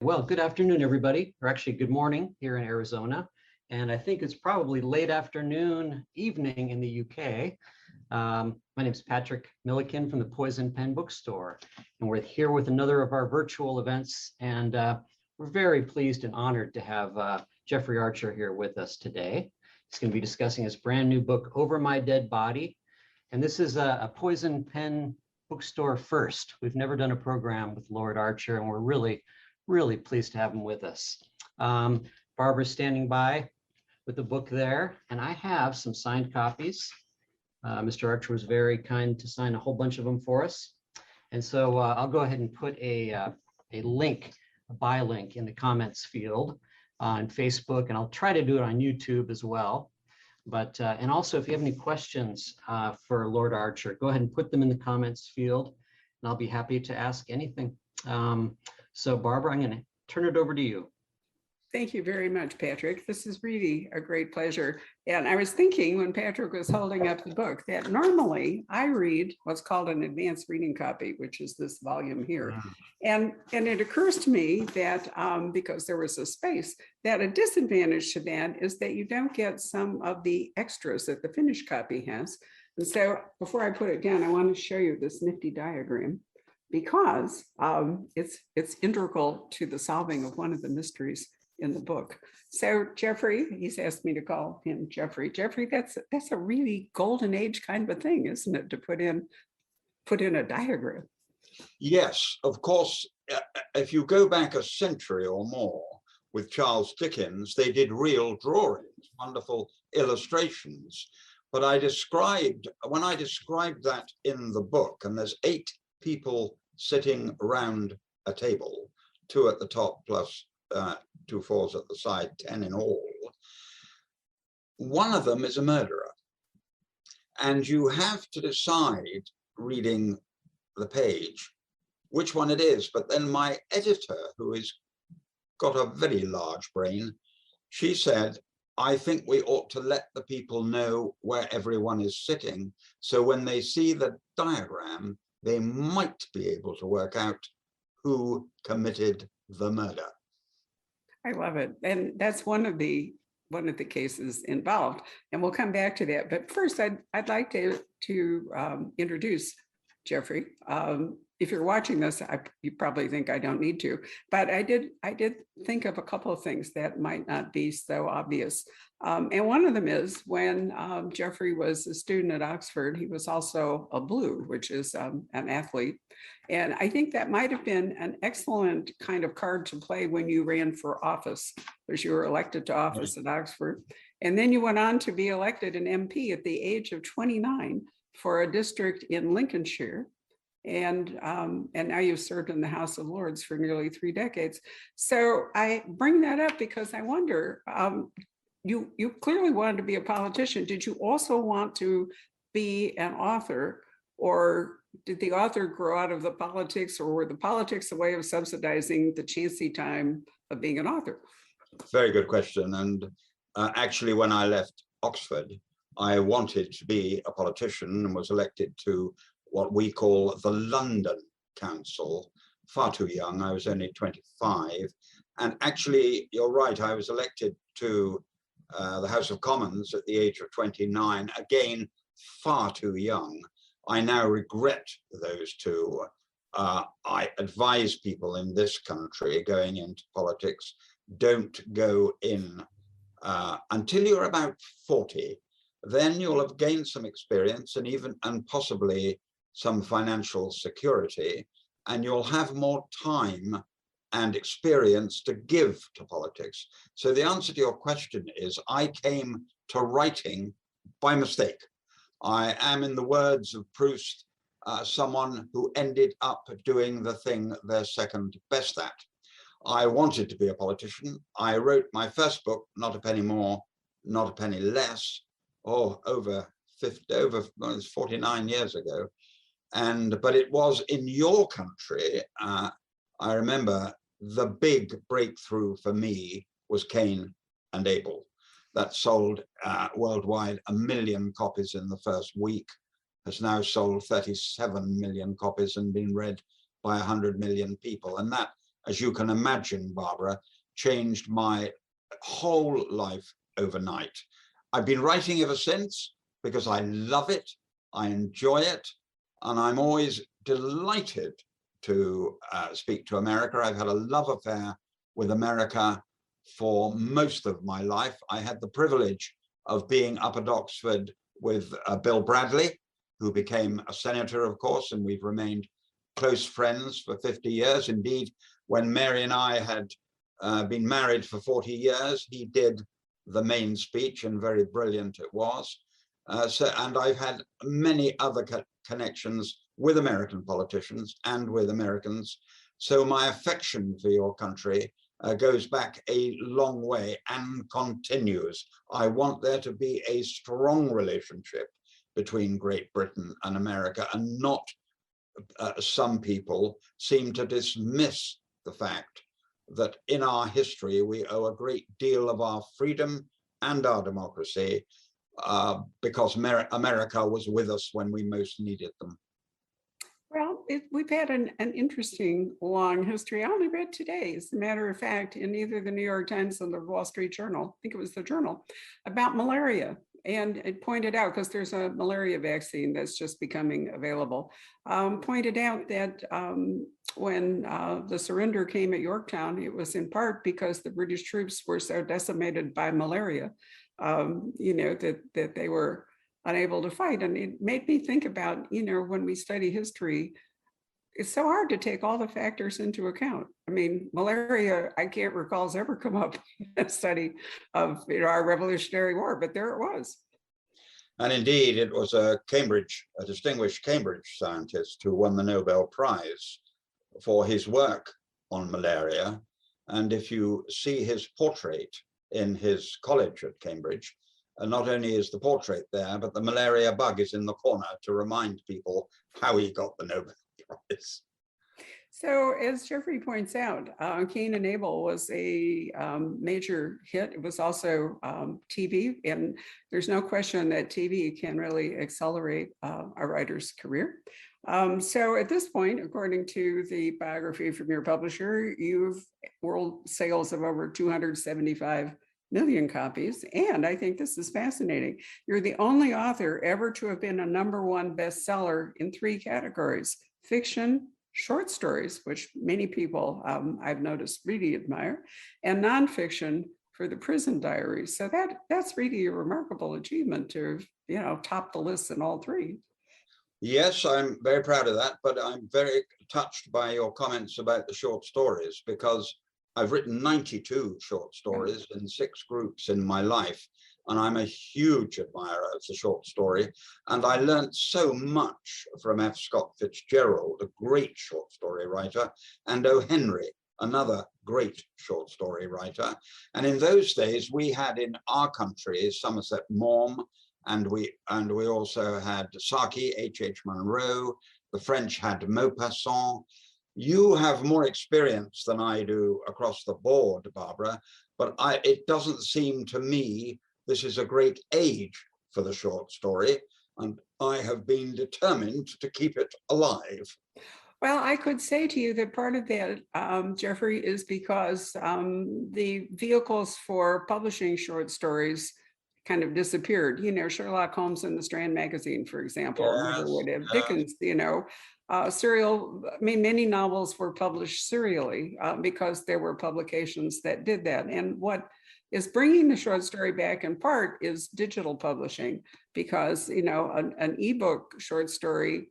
Well, good afternoon, everybody, or actually good morning here in Arizona. And I think it's probably late afternoon, evening in the UK. My name is Patrick Milliken from the Poison Pen Bookstore, and we're here with another of our virtual events. And we're very pleased and honored to have Jeffery Archer here with us today. He's going to be discussing his brand new book, Over My Dead Body. And this is a Poison Pen Bookstore first. We've never done a program with Lord Archer, and we're really pleased to have him with us. Barbara's standing by with the book there, and I have some signed copies. Mr. Archer was very kind to sign a whole bunch of them for us. And so I'll go ahead and put a link, a buy link in the comments field on Facebook, and I'll try to do it on YouTube as well. But and also, if you have any questions for Lord Archer, go ahead and put them in the comments field, and I'll be happy to ask anything. So Barbara, I'm going to turn it over to you. Thank you very much, Patrick. This is really a great pleasure. And I was thinking when Patrick was holding up the book that normally I read what's called an advanced reading copy, which is this volume here. And it occurs to me that because there was a space, that a disadvantage to that is that you don't get some of the extras that the finished copy has. And so before I put it down, I want to show you this nifty diagram, because it's integral to the solving of one of the mysteries in the book. So Jeffrey, he's asked me to call him Jeffrey. Jeffrey, that's a really golden age kind of a thing, isn't it, to put in a diagram? Yes, of course. If you go back a century or more with Charles Dickens, they did real drawings, wonderful illustrations. But when I described that in the book, and there's 8 people sitting around a table, 2 at the top plus 2 fours at the side, 10 in all. One of them is a murderer. And you have to decide, reading the page, which one it is. But then my editor, who has got a very large brain, she said, I think we ought to let the people know where everyone is sitting, so when they see the diagram, they might be able to work out who committed the murder. I love it. And that's one of the cases involved. And we'll come back to that. But first, I'd like to introduce Jeffrey. If you're watching this, you probably think I don't need to, but I did think of a couple of things that might not be so obvious. And one of them is when Jeffrey was a student at Oxford, he was also a Blue, which is an athlete. And I think that might have been an excellent kind of card to play when you ran for office, because you were elected to office at Oxford. And then you went on to be elected an MP at the age of 29 for a district in Lincolnshire. And now you've served in the House of Lords for nearly 3 decades. So I bring that up because I wonder, you clearly wanted to be a politician. Did you also want to be an author, or did the author grow out of the politics, or were the politics a way of subsidizing the chancy time of being an author? Very good question. And actually, when I left Oxford, I wanted to be a politician and was elected to what we call the London Council. Far too young, I was only 25. And actually, you're right, I was elected to the House of Commons at the age of 29, again, far too young. I now regret those 2. I advise people in this country going into politics, don't go in until you're about 40. Then you'll have gained some experience and possibly some financial security, and you'll have more time and experience to give to politics. So the answer to your question is, I came to writing by mistake. I am, in the words of Proust, someone who ended up doing the thing they're second best at. I wanted to be a politician. I wrote my first book, Not a Penny More, Not a Penny Less, over 49 years ago. But it was in your country, I remember the big breakthrough for me was Cain and Abel. That sold worldwide 1 million copies in the first week, has now sold 37 million copies and been read by 100 million people. And that as you can imagine, Barbara, changed my whole life overnight. I've been writing ever since because I love it, I enjoy it, and I'm always delighted to speak to America. I've had a love affair with America for most of my life. I had the privilege of being up at Oxford with Bill Bradley, who became a senator, of course, and we've remained close friends for 50 years. Indeed, when Mary and I had been married for 40 years, he did the main speech, and very brilliant it was. And I've had many other connections with American politicians and with Americans. So my affection for your country goes back a long way and continues. I want there to be a strong relationship between Great Britain and America, and not some people seem to dismiss the fact that in our history we owe a great deal of our freedom and our democracy because America was with us when we most needed them. Well, we've had an interesting long history. I only read today, as a matter of fact, in either the New York Times or the Wall Street Journal, I think it was the Journal, about malaria. And it pointed out, because there's a malaria vaccine that's just becoming available, pointed out that when the surrender came at Yorktown, it was in part because the British troops were so decimated by malaria, that they were unable to fight. And it made me think about, when we study history, it's so hard to take all the factors into account. I mean, malaria, I can't recall has ever come up in a study of our Revolutionary War, but there it was. And indeed, it was a distinguished Cambridge scientist who won the Nobel Prize for his work on malaria. And if you see his portrait in his college at Cambridge, not only is the portrait there, but the malaria bug is in the corner to remind people how he got the Nobel Prize. So as Jeffrey points out, Cain and Abel was a major hit. It was also TV, and there's no question that TV can really accelerate a writer's career. So at this point, according to the biography from your publisher, you've world sales of over 275 million copies. And I think this is fascinating. You're the only author ever to have been a #1 bestseller in 3 categories: fiction, short stories, which many people I've noticed really admire, and nonfiction for the Prison Diaries. So that's really a remarkable achievement to, top the list in all 3. Yes, I'm very proud of that, but I'm very touched by your comments about the short stories, because I've written 92 short stories in 6 groups in my life, and I'm a huge admirer of the short story. And I learned so much from F. Scott Fitzgerald, a great short story writer, and O. Henry, another great short story writer. And in those days, we had in our country Somerset Maugham, and we also had Saki, H.H. Munro. The French had Maupassant. You have more experience than I do across the board, Barbara, but it doesn't seem to me this is a great age for the short story, and I have been determined to keep it alive. Well, I could say to you that part of that, Jeffrey, is because the vehicles for publishing short stories kind of disappeared. Sherlock Holmes in the Strand magazine, for example, never would have. Dickens, many novels were published serially because there were publications that did that. And what is bringing the short story back in part is digital publishing, because, an ebook short story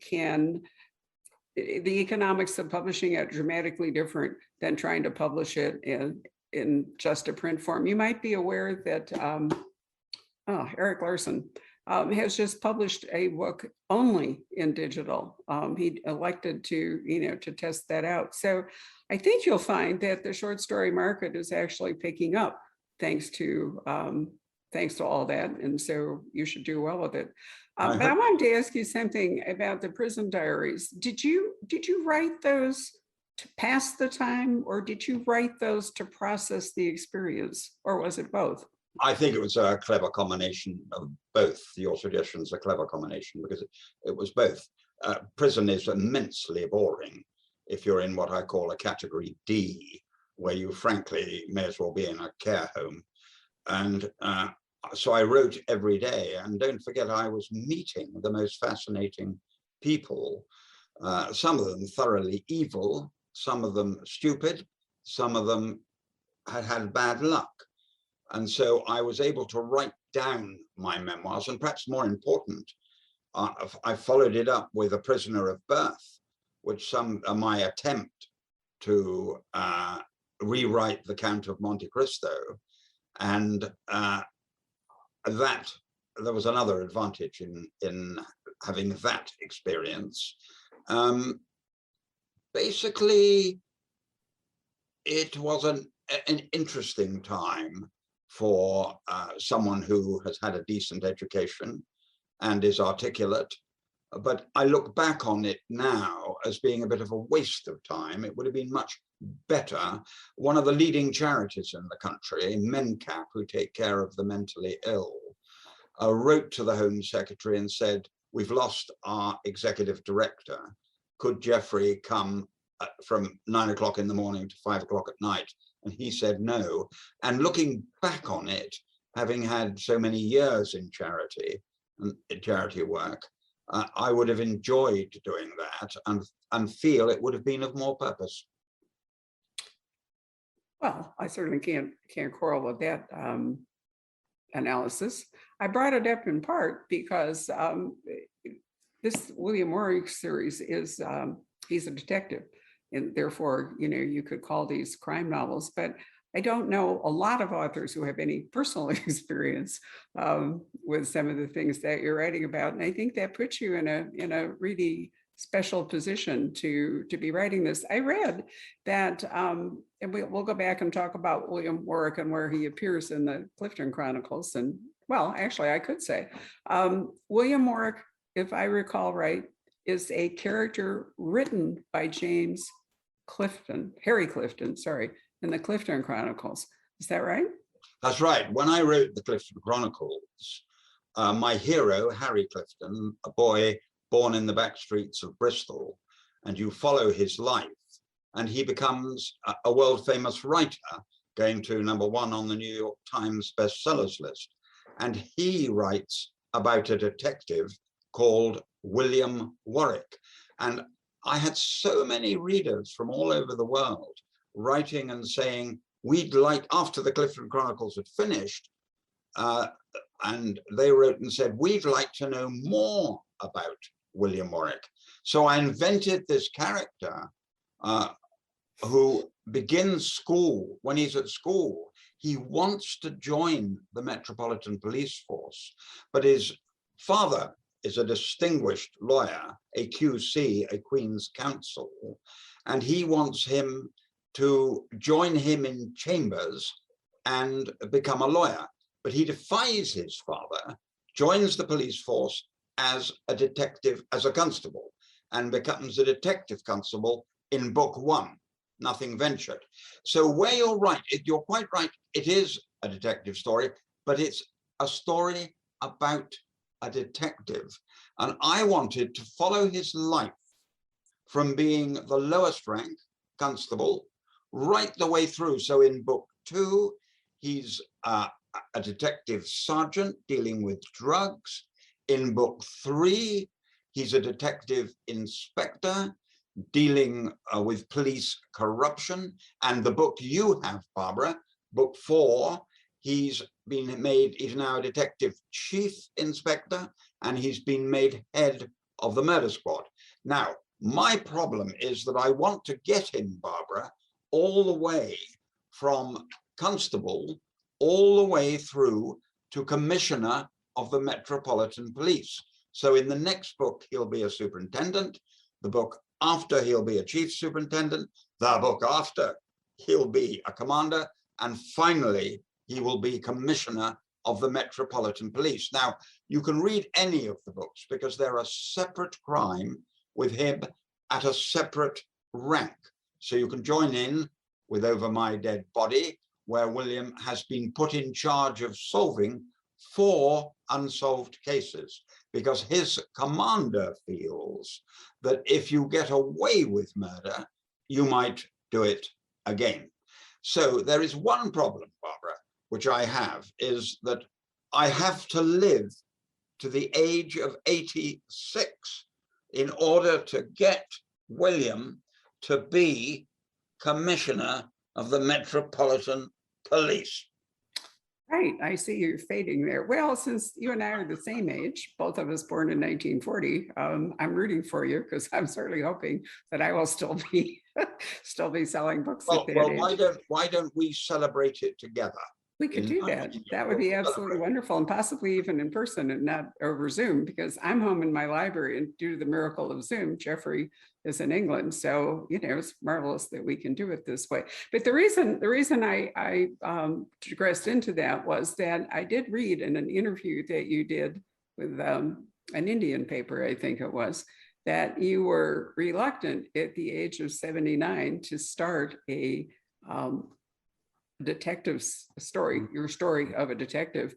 the economics of publishing it dramatically different than trying to publish it in just a print form. You might be aware that Eric Larson has just published a book only in digital. He elected to test that out. So I think you'll find that the short story market is actually picking up thanks to all that. And so you should do well with it. But I wanted to ask you something about the Prison Diaries. Did you write those to pass the time, or did you write those to process the experience, or was it both? I think it was a clever combination of both. Your suggestion's a clever combination, because it was both. Prison is immensely boring, if you're in what I call a category D, where you frankly may as well be in a care home. And so I wrote every day, and don't forget, I was meeting the most fascinating people, some of them thoroughly evil, some of them stupid, some of them had bad luck. And so I was able to write down my memoirs, and perhaps more important, I followed it up with A Prisoner of Birth, which my attempt to rewrite the Count of Monte Cristo. And that there was another advantage in having that experience. Basically, it was an interesting time for someone who has had a decent education and is articulate. But I look back on it now as being a bit of a waste of time. It would have been much better. One of the leading charities in the country, MenCap, who take care of the mentally ill, wrote to the Home Secretary and said, we've lost our executive director. Could Jeffrey come from 9 o'clock in the morning to 5 o'clock at night? And he said no. And looking back on it, having had so many years in charity work, I would have enjoyed doing that and feel it would have been of more purpose. Well, I certainly can't quarrel with that analysis. I brought it up in part because this William Warwick series is, he's a detective, and therefore, you could call these crime novels, but I don't know a lot of authors who have any personal experience with some of the things that you're writing about. And I think that puts you in a really special position to be writing this. I read that, and we'll go back and talk about William Warwick and where he appears in the Clifton Chronicles. And well, actually, I could say William Warwick, if I recall right, is a character written by Harry Clifton, sorry, in the Clifton Chronicles. Is that right? That's right. When I wrote the Clifton Chronicles, my hero, Harry Clifton, a boy born in the back streets of Bristol, and you follow his life, and he becomes a world-famous writer, going to #1 on the New York Times bestsellers list. And he writes about a detective called William Warwick. And I had so many readers from all over the world writing and saying, we'd like, after the Clifton Chronicles had finished, and they wrote and said, we'd like to know more about William Warwick. So I invented this character who begins school. When he's at school, he wants to join the Metropolitan Police Force, but his father is a distinguished lawyer, a QC, a Queen's Counsel, and he wants him to join him in chambers and become a lawyer. But he defies his father, joins the police force as a detective, as a constable, and becomes a detective constable in book 1, Nothing Ventured. So where you're right, you're quite right, it is a detective story, but it's a story about a detective. And I wanted to follow his life from being the lowest rank constable right the way through. So in book 2, he's a detective sergeant dealing with drugs. In book 3, he's a detective inspector dealing with police corruption. And the book you have, Barbara, book 4, he's now a detective chief inspector, and he's been made head of the murder squad. Now, my problem is that I want to get him, Barbara, all the way from constable all the way through to commissioner of the Metropolitan Police. So in the next book, he'll be a superintendent. The book after, he'll be a chief superintendent. The book after, he'll be a commander. And finally, he will be commissioner of the Metropolitan Police. Now, you can read any of the books because they're a separate crime with him at a separate rank. So you can join in with Over My Dead Body, where William has been put in charge of solving 4 unsolved cases, because his commander feels that if you get away with murder, you might do it again. So there is one problem, Barbara, which I have, is that I have to live to the age of 86 in order to get William to be Commissioner of the Metropolitan Police. Right, I see you're fading there. Well, since you and I are the same age, both of us born in 1940, I'm rooting for you because I'm certainly hoping that I will still be selling books at that age. Why don't we celebrate it together? We could do that. That would be absolutely wonderful, and possibly even in person and not over Zoom, because I'm home in my library, and due to the miracle of Zoom, Jeffrey is in England. So, it's marvelous that we can do it this way. But the reason I digressed into that was that I did read in an interview that you did with an Indian paper, I think it was, that you were reluctant at the age of 79 to start a detective's story, your story of a detective,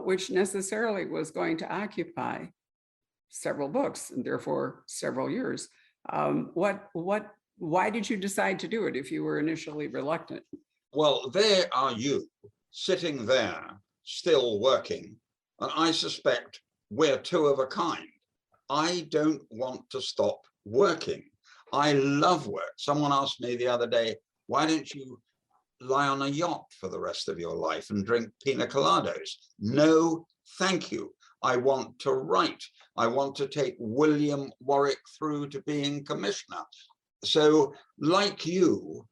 which necessarily was going to occupy several books and therefore several years. Why did you decide to do it if you were initially reluctant? Well, there are you sitting there still working, and I suspect we're two of a kind. I don't want to stop working. I love work. Someone asked me the other day, why don't you lie on a yacht for the rest of your life and drink pina coladas? No, thank you. I want to write. I want to take William Warwick through to being commissioner. So like you,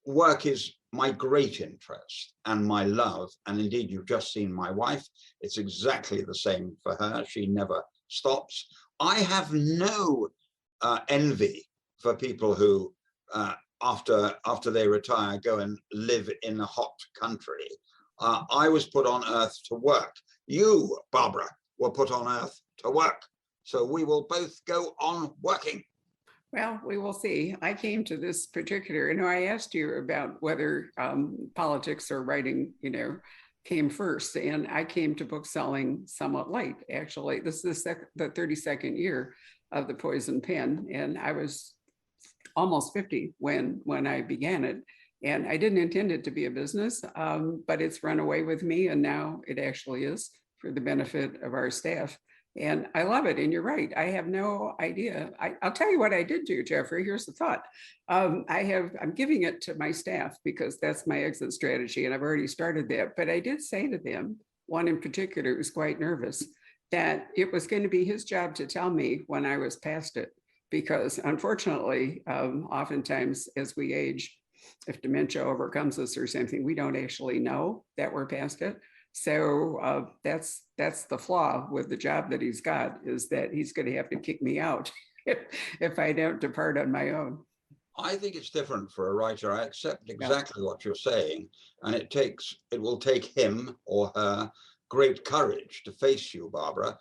work is my great interest and my love. And indeed, you've just seen my wife. It's exactly the same for her. She never stops. I have no envy for people who after they retire, go and live in a hot country. I was put on earth to work. You, Barbara, were put on earth to work. So we will both go on working. Well, we will see. I came to this particular, I asked you about whether politics or writing, came first. And I came to book selling somewhat late, actually. This is the 32nd year of the Poison Pen. And I was almost 50 when I began it. And I didn't intend it to be a business, but it's run away with me. And now it actually is for the benefit of our staff. And I love it. And you're right. I have no idea. I'll tell you what I did do, Jeffrey. Here's the thought. I'm giving it to my staff because that's my exit strategy. And I've already started that. But I did say to them, one in particular was quite nervous, that it was going to be his job to tell me when I was past it. Because unfortunately, oftentimes as we age, if dementia overcomes us or something, we don't actually know that we're past it. So that's the flaw with the job that he's got, is that he's going to have to kick me out if I don't depart on my own. I think it's different for a writer. I accept exactly what you're saying, and it will take him or her great courage to face you, Barbara,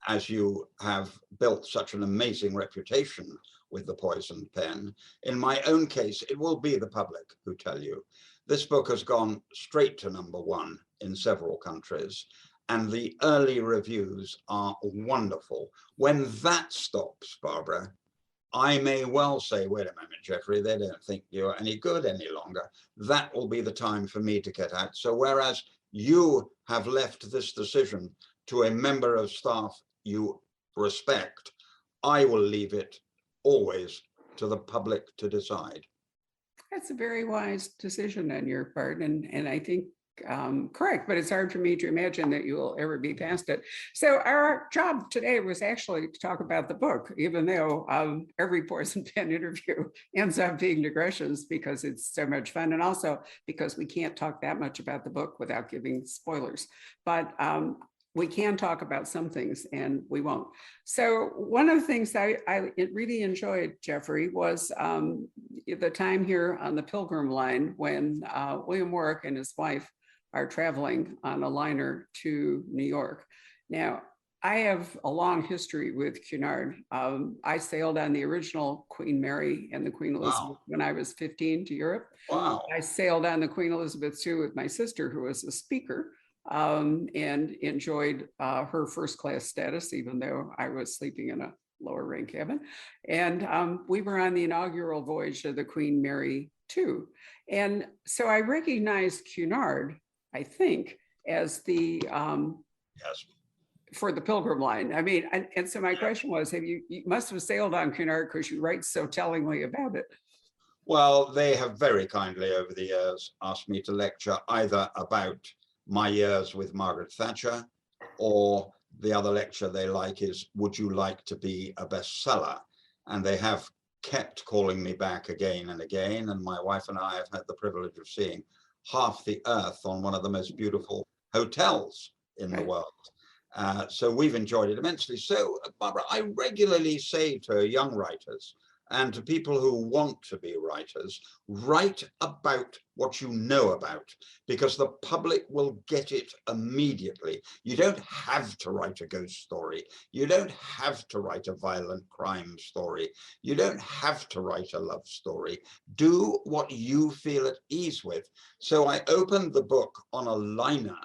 as you have built such an amazing reputation with the Poison Pen. In my own case, it will be the public who tell you. This book has gone straight to #1 in several countries, and the early reviews are wonderful. When that stops, Barbara, I may well say, wait a moment, Jeffrey, they don't think you're any good any longer. That will be the time for me to get out. So whereas you have left this decision to a member of staff you respect, I will leave it always to the public to decide. That's a very wise decision on your part. And I think correct, but it's hard for me to imagine that you will ever be past it. So our job today was actually to talk about the book, even though every Poison Pen interview ends up being digressions because it's so much fun. And also because we can't talk that much about the book without giving spoilers. But we can talk about some things and we won't. So one of the things I really enjoyed, Jeffrey, was the time here on the Pilgrim Line when William Warwick and his wife are traveling on a liner to New York. Now, I have a long history with Cunard. I sailed on the original Queen Mary and the Queen Elizabeth when I was 15 to Europe. Wow. I sailed on the Queen Elizabeth II with my sister, who was a speaker, and enjoyed her first class status, even though I was sleeping in a lower rank cabin. And we were on the inaugural voyage of the Queen Mary 2. And so I recognized Cunard, I think, as the Yes. for the Pilgrim Line. I mean, and so my question was, you must have sailed on Cunard because you write so tellingly about it. Well, they have very kindly over the years asked me to lecture either about my years with Margaret Thatcher, or the other lecture they like is, would you like to be a bestseller? And they have kept calling me back again and again. And my wife and I have had the privilege of seeing half the earth on one of the most beautiful hotels in the world. So we've enjoyed it immensely. So, Barbara, I regularly say to young writers and to people who want to be writers, write about what you know about, because the public will get it immediately. You don't have to write a ghost story. You don't have to write a violent crime story. You don't have to write a love story. Do what you feel at ease with. So I opened the book on a liner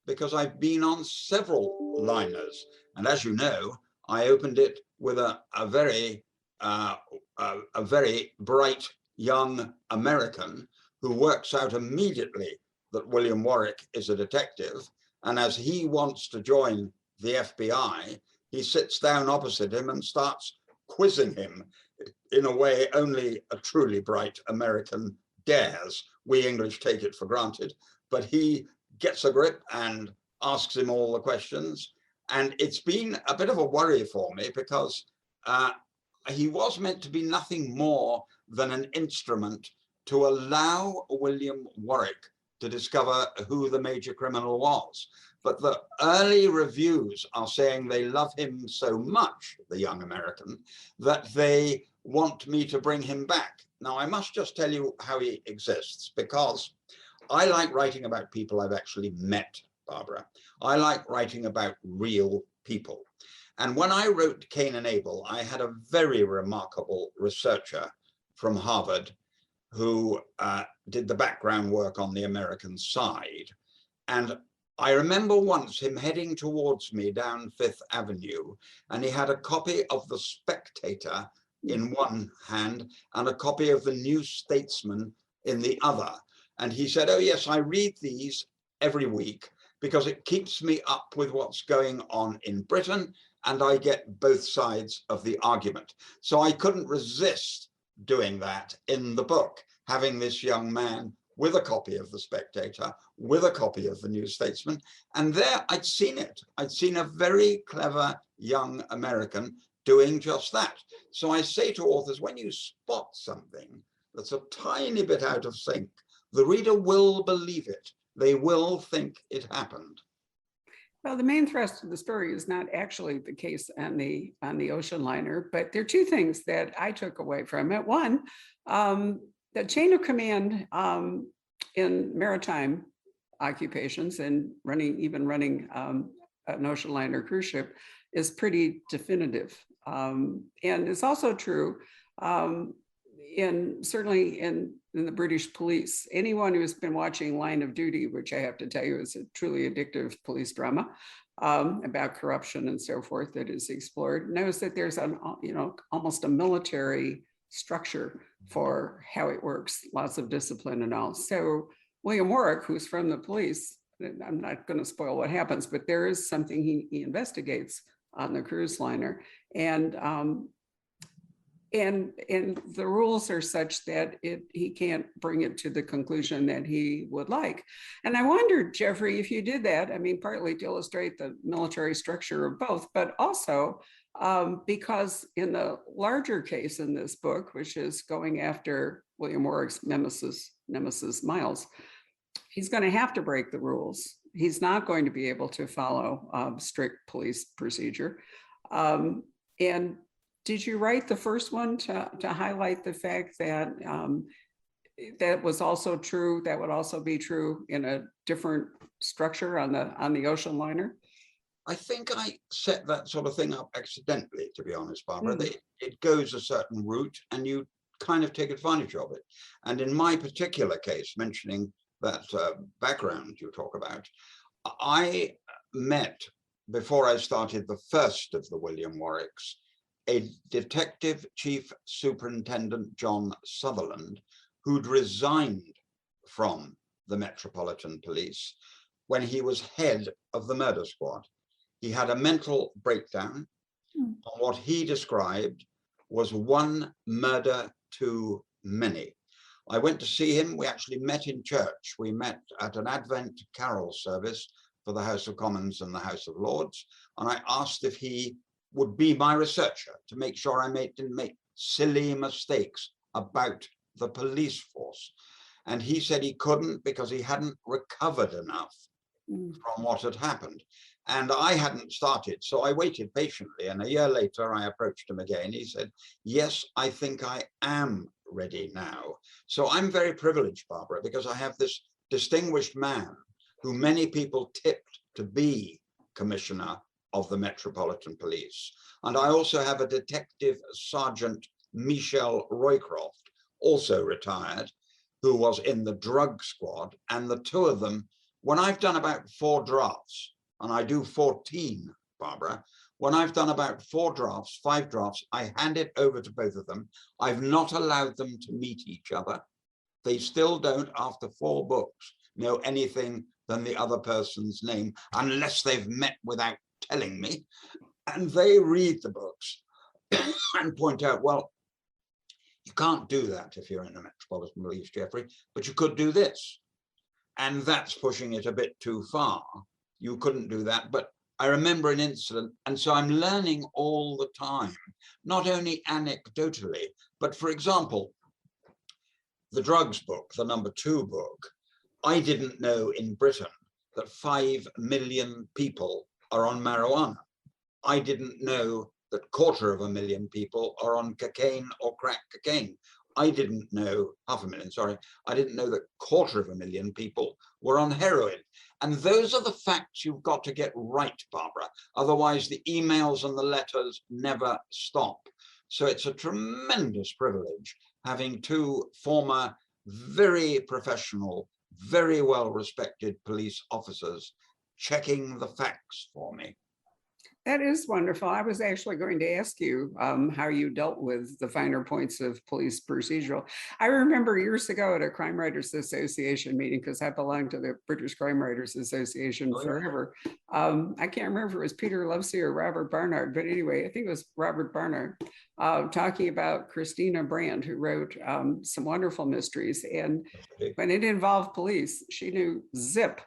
because I've been on several liners. And as you know, I opened it with a very bright young American who works out immediately that William Warwick is a detective. And as he wants to join the FBI, he sits down opposite him and starts quizzing him in a way only a truly bright American dares. We English take it for granted, but he gets a grip and asks him all the questions. And it's been a bit of a worry for me because he was meant to be nothing more than an instrument to allow William Warwick to discover who the major criminal was. But the early reviews are saying they love him so much, the young American, that they want me to bring him back. Now, I must just tell you how he exists, because I like writing about people I've actually met, Barbara. I like writing about real people. And when I wrote Cain and Abel, I had a very remarkable researcher from Harvard who did the background work on the American side. And I remember once him heading towards me down Fifth Avenue, and he had a copy of The Spectator in one hand and a copy of the New Statesman in the other. And he said, oh yes, I read these every week because it keeps me up with what's going on in Britain, and I get both sides of the argument. So I couldn't resist doing that in the book, having this young man with a copy of The Spectator, with a copy of the New Statesman, and there I'd seen it. I'd seen a very clever young American doing just that. So I say to authors, when you spot something that's a tiny bit out of sync, the reader will believe it. They will think it happened. Well, the main thrust of the story is not actually the case on the ocean liner, but there are two things that I took away from it. One, the chain of command in maritime occupations and running an ocean liner cruise ship is pretty definitive. And it's also true certainly in the British police. Anyone who's been watching Line of Duty, which I have to tell you is a truly addictive police drama about corruption and so forth that is explored, knows that there's almost a military structure for how it works, lots of discipline and all. So William Warwick, who's from the police, I'm not going to spoil what happens, but there is something he investigates on the cruise liner. And the rules are such that he can't bring it to the conclusion that he would like. And I wondered, Jeffrey, if you did that, I mean, partly to illustrate the military structure of both, but also because in the larger case in this book, which is going after William Warwick's nemesis Miles, he's going to have to break the rules. He's not going to be able to follow strict police procedure. And did you write the first one to highlight the fact that that was also true, that would also be true in a different structure on the ocean liner? I think I set that sort of thing up accidentally, to be honest, Barbara. It goes a certain route and you kind of take advantage of it. And in my particular case, mentioning that background you talk about, I met, before I started the first of the William Warwicks, a Detective Chief Superintendent John Sutherland, who'd resigned from the Metropolitan Police when he was head of the murder squad. He had a mental breakdown, and what he described was one murder too many. I went to see him. We actually met in church. We met at an Advent carol service for the House of Commons and the House of Lords. And I asked if he would be my researcher to make sure I didn't make silly mistakes about the police force. And he said he couldn't because he hadn't recovered enough from what had happened. And I hadn't started, so I waited patiently. And a year later, I approached him again. He said, yes, I think I am ready now. So I'm very privileged, Barbara, because I have this distinguished man who many people tipped to be Commissioner of the Metropolitan Police. And I also have a Detective Sergeant Michelle Roycroft, also retired, who was in the drug squad. And the two of them, when I've done about 4 drafts, and I do 14, Barbara, when I've done about 4 drafts, 5 drafts, I hand it over to both of them. I've not allowed them to meet each other. They still don't, after 4 books, know anything than the other person's name, unless they've met without telling me. And they read the books and point out, well, you can't do that if you're in the Metropolitan Police, Jeffrey, but you could do this. And that's pushing it a bit too far. You couldn't do that, but I remember an incident, and so I'm learning all the time, not only anecdotally, but for example, the drugs book, the number 2 book, I didn't know in Britain that 5 million people are on marijuana. I didn't know that 250,000 people are on cocaine or crack cocaine. I didn't know, 500,000, sorry, I didn't know that 250,000 people were on heroin. And those are the facts you've got to get right, Barbara. Otherwise, the emails and the letters never stop. So it's a tremendous privilege having 2 former, very professional, very well-respected police officers checking the facts for me. That is wonderful. I was actually going to ask you how you dealt with the finer points of police procedural. I remember years ago at a Crime Writers Association meeting, because I belonged to the British Crime Writers Association forever. I can't remember if it was Peter Lovesey or Robert Barnard, but anyway, I think it was Robert Barnard talking about Christina Brand, who wrote some wonderful mysteries. And when it involved police, she knew zip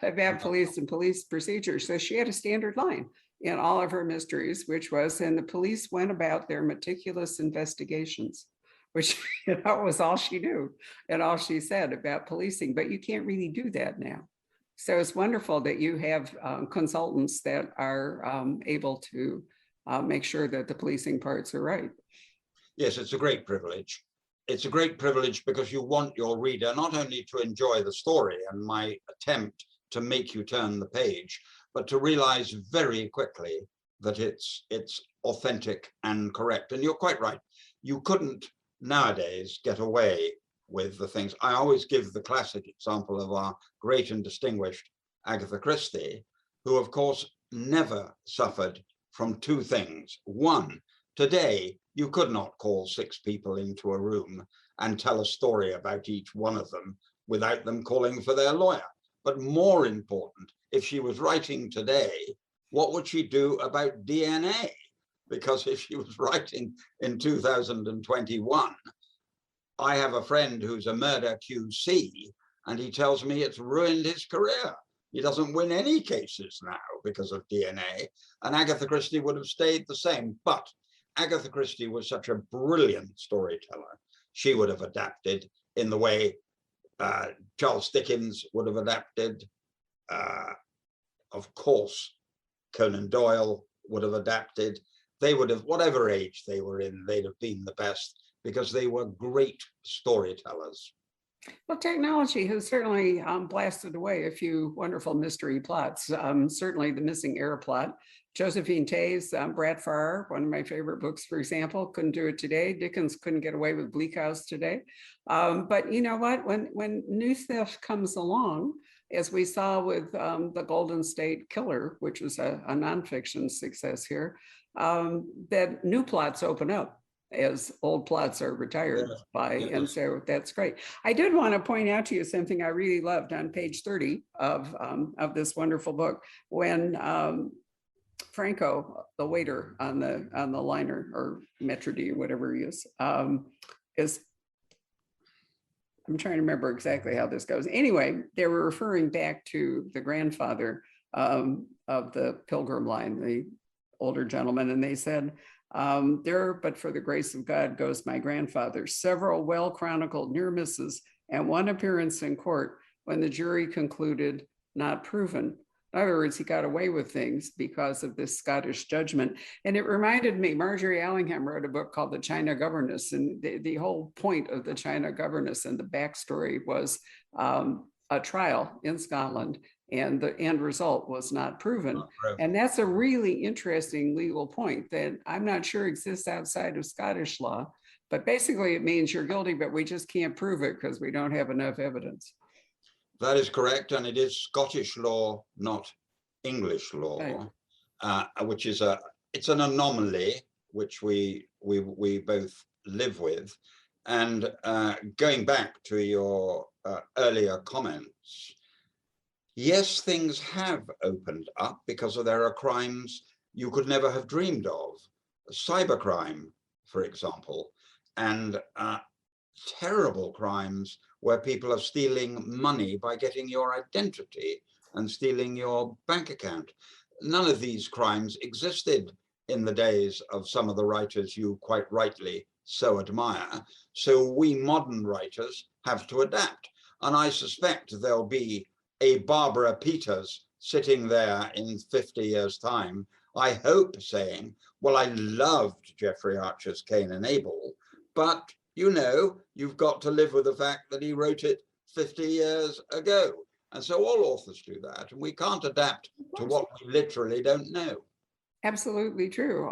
about police and police procedures. So she had a standard line in all of her mysteries, which was, and the police went about their meticulous investigations, which was all she knew and all she said about policing. But you can't really do that now. So it's wonderful that you have consultants that are able to make sure that the policing parts are right. Yes, it's a great privilege. It's a great privilege because you want your reader not only to enjoy the story and my attempt to make you turn the page, but to realize very quickly that it's authentic and correct. And you're quite right. You couldn't nowadays get away with the things. I always give the classic example of our great and distinguished Agatha Christie, who of course never suffered from 2 things. One, today, you could not call 6 people into a room and tell a story about each one of them without them calling for their lawyer. But more important, if she was writing today, what would she do about DNA? Because if she was writing in 2021, I have a friend who's a murder QC, and he tells me it's ruined his career. He doesn't win any cases now because of DNA, and Agatha Christie would have stayed the same. But Agatha Christie was such a brilliant storyteller. She would have adapted in the way Charles Dickens would have adapted. Of course, Conan Doyle would have adapted. They would have, whatever age they were in, they'd have been the best because they were great storytellers. Well, technology has certainly blasted away a few wonderful mystery plots. Certainly the Missing Heir plot. Josephine Tay's Brat Farrar, one of my favorite books, for example, couldn't do it today. Dickens couldn't get away with Bleak House today. But you know what? When new stuff comes along, as we saw with the Golden State Killer, which was a nonfiction success here, that new plots open up as old plots are retired Yes, by. yes. And so that's great. I did want to point out to you something I really loved on page 30 of this wonderful book, when Franco, the waiter on the liner, or Metro D, whatever he is I'm trying to remember exactly how this goes. Anyway, they were referring back to the grandfather of the Pilgrim line, the older gentleman, and they said, there, but for the grace of God goes my grandfather, several well-chronicled near misses and one appearance in court when the jury concluded not proven. In other words, he got away with things because of this Scottish judgment. And it reminded me, Marjorie Allingham wrote a book called The China Governess. And the whole point of the China Governess and the backstory was a trial in Scotland, and the end result was not proven. And that's a really interesting legal point that I'm not sure exists outside of Scottish law. But basically it means you're guilty, but we just can't prove it because we don't have enough evidence. That is correct, and it is Scottish law, not English law, right. Which is it's an anomaly which we both live with. And going back to your earlier comments, yes, things have opened up because there are crimes you could never have dreamed of, cybercrime, for example, and terrible crimes where people are stealing money by getting your identity and stealing your bank account. None of these crimes existed in the days of some of the writers you quite rightly so admire. So we modern writers have to adapt. And I suspect there'll be a Barbara Peters sitting there in 50 years' time, I hope, saying, well, I loved Jeffrey Archer's Cain and Abel, but you know, you've got to live with the fact that he wrote it 50 years ago. And so all authors do that, and we can't adapt to what we literally don't know. Absolutely true.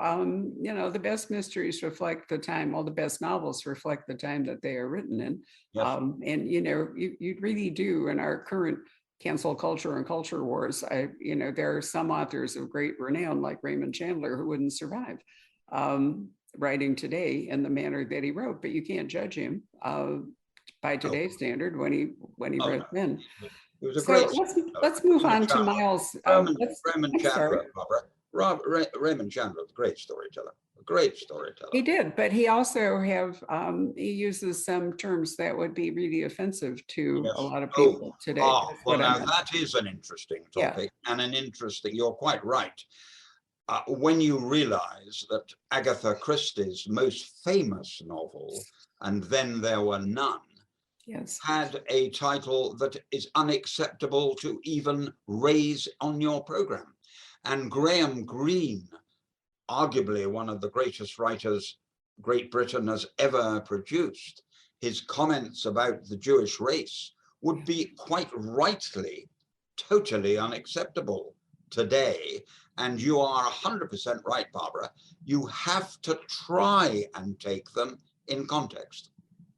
You know, the best mysteries reflect the time, all the best novels reflect the time that they are written in. Yes. And, you know, you really do in our current cancel culture and culture wars. You know, there are some authors of great renown like Raymond Chandler who wouldn't survive writing today in the manner that he wrote, but you can't judge him by today's standard when he wrote then. It was a great. Let's move on to Miles. Raymond Chandler, Barbara. Raymond Chandler, a great storyteller. A great storyteller. He did, but he also he uses some terms that would be really offensive to a lot of people today. Well, now that is an interesting topic, and an interesting. You're quite right. When you realize that Agatha Christie's most famous novel, And Then There Were None, had a title that is unacceptable to even raise on your program. And Graham Greene, arguably one of the greatest writers Great Britain has ever produced, his comments about the Jewish race would be quite rightly totally unacceptable today. And you are 100% right, Barbara. You have to try and take them in context.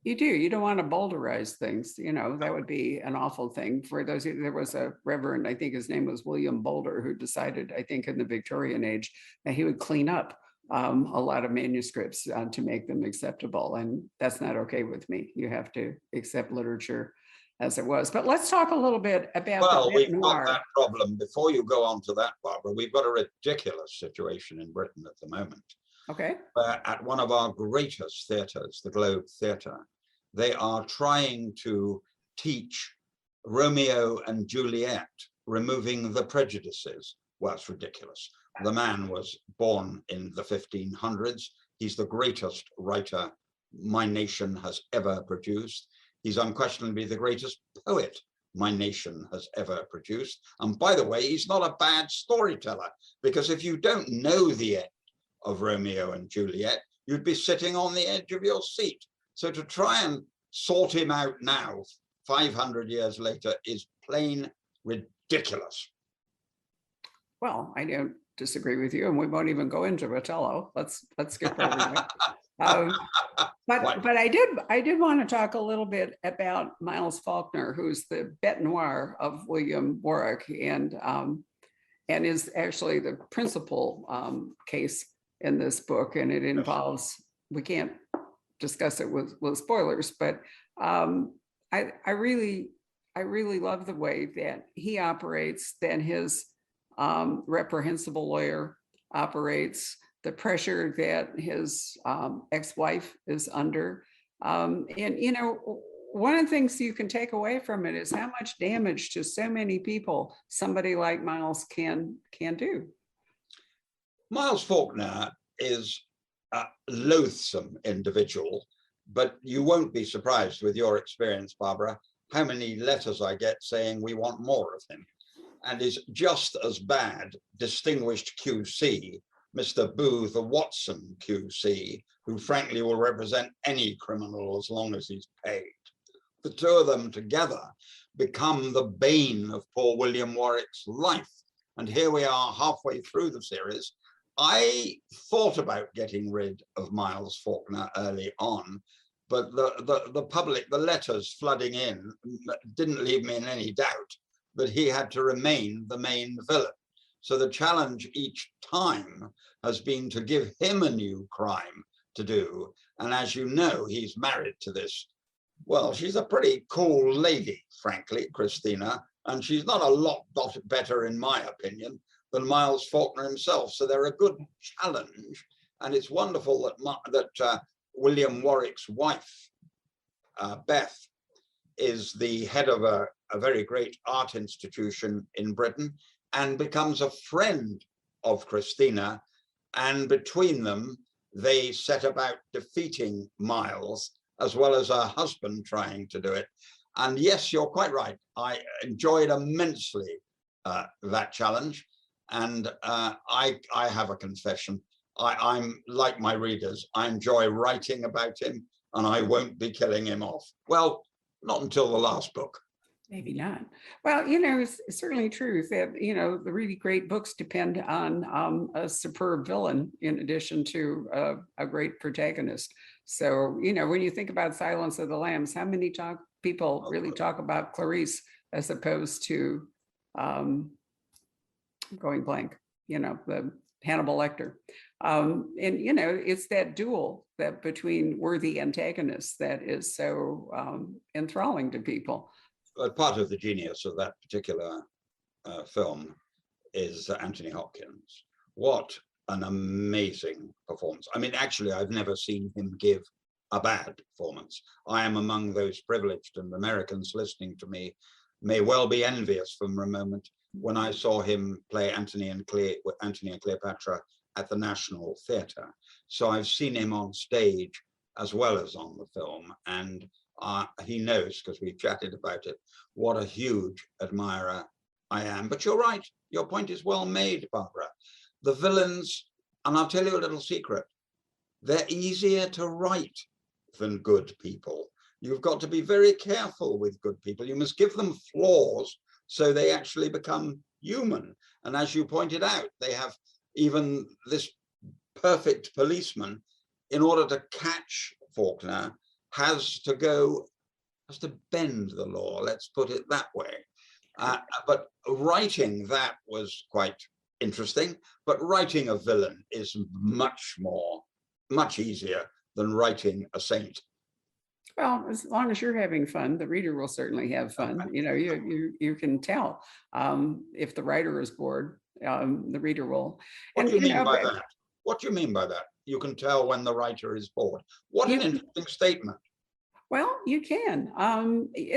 You do. You don't want to boulderize things. You know, that would be an awful thing for those. There was a reverend, I think his name was William Boulder, who decided, I think in the Victorian age, that he would clean up a lot of manuscripts to make them acceptable. And that's not okay with me. You have to accept literature as it was. But let's talk a little bit about we've got that problem. Before you go on to that, Barbara, we've got a ridiculous situation in Britain at the moment. Okay. At one of our greatest theatres, the Globe Theatre, they are trying to teach Romeo and Juliet, removing the prejudices. Well, it's ridiculous. The man was born in the 1500s. He's the greatest writer my nation has ever produced. He's unquestionably the greatest poet my nation has ever produced. And by the way, he's not a bad storyteller, because if you don't know the end of Romeo and Juliet, you'd be sitting on the edge of your seat. So to try and sort him out now, 500 years later, is plain ridiculous. Well, I don't disagree with you, and we won't even go into Othello. Let's skip over that. But I did want to talk a little bit about Miles Faulkner, who's the bête noire of William Warwick, and is actually the principal case in this book, and it involves, we can't discuss it with spoilers, but I really love the way that he operates, that his reprehensible lawyer operates, the pressure that his ex-wife is under. And, you know, one of the things you can take away from it is how much damage to so many people somebody like Miles can do. Miles Faulkner is a loathsome individual, but you won't be surprised with your experience, Barbara, how many letters I get saying we want more of him. And is just as bad, distinguished QC, Mr. Booth Watson QC, who frankly will represent any criminal as long as he's paid. The two of them together become the bane of poor William Warwick's life. And here we are halfway through the series. I thought about getting rid of Miles Faulkner early on, but the public, the letters flooding in didn't leave me in any doubt that he had to remain the main villain. So the challenge each time has been to give him a new crime to do. And as you know, he's married to this, well, she's a pretty cool lady, frankly, Christina, and she's not a lot better, in my opinion, than Miles Faulkner himself. So they're a good challenge. And it's wonderful that William Warwick's wife, Beth, is the head of a very great art institution in Britain and becomes a friend of Christina. And between them, they set about defeating Miles, as well as her husband trying to do it. And yes, you're quite right. I enjoyed immensely that challenge. And I have a confession. I'm like my readers. I enjoy writing about him, and I won't be killing him off. Well, not until the last book. Maybe not. Well, you know, it's certainly true that, you know, the really great books depend on a superb villain in addition to a great protagonist. So, you know, when you think about Silence of the Lambs, how many people really talk about Clarice as opposed to going blank, you know, the Hannibal Lecter. And, you know, it's that duel that between worthy antagonists that is so enthralling to people. But part of the genius of that particular film is Anthony Hopkins. What an amazing performance. I mean, actually, I've never seen him give a bad performance. I am among those privileged, and Americans listening to me may well be envious from a moment when I saw him play Antony and Cleopatra at the National Theatre. So I've seen him on stage as well as on the film, and he knows, because we've chatted about it, what a huge admirer I am. But you're right, your point is well made, Barbara. The villains, and I'll tell you a little secret, they're easier to write than good people. You've got to be very careful with good people. You must give them flaws so they actually become human. And as you pointed out, they have even this perfect policeman, in order to catch Faulkner, has to bend the law, let's put it that way. But writing that was quite interesting, but writing a villain is much easier than writing a saint. Well, as long as you're having fun, the reader will certainly have fun. You know, you can tell if the writer is bored, the reader will. What do you mean by that? What do you mean by that? You can tell when the writer is bored. What an interesting statement. Well, you can.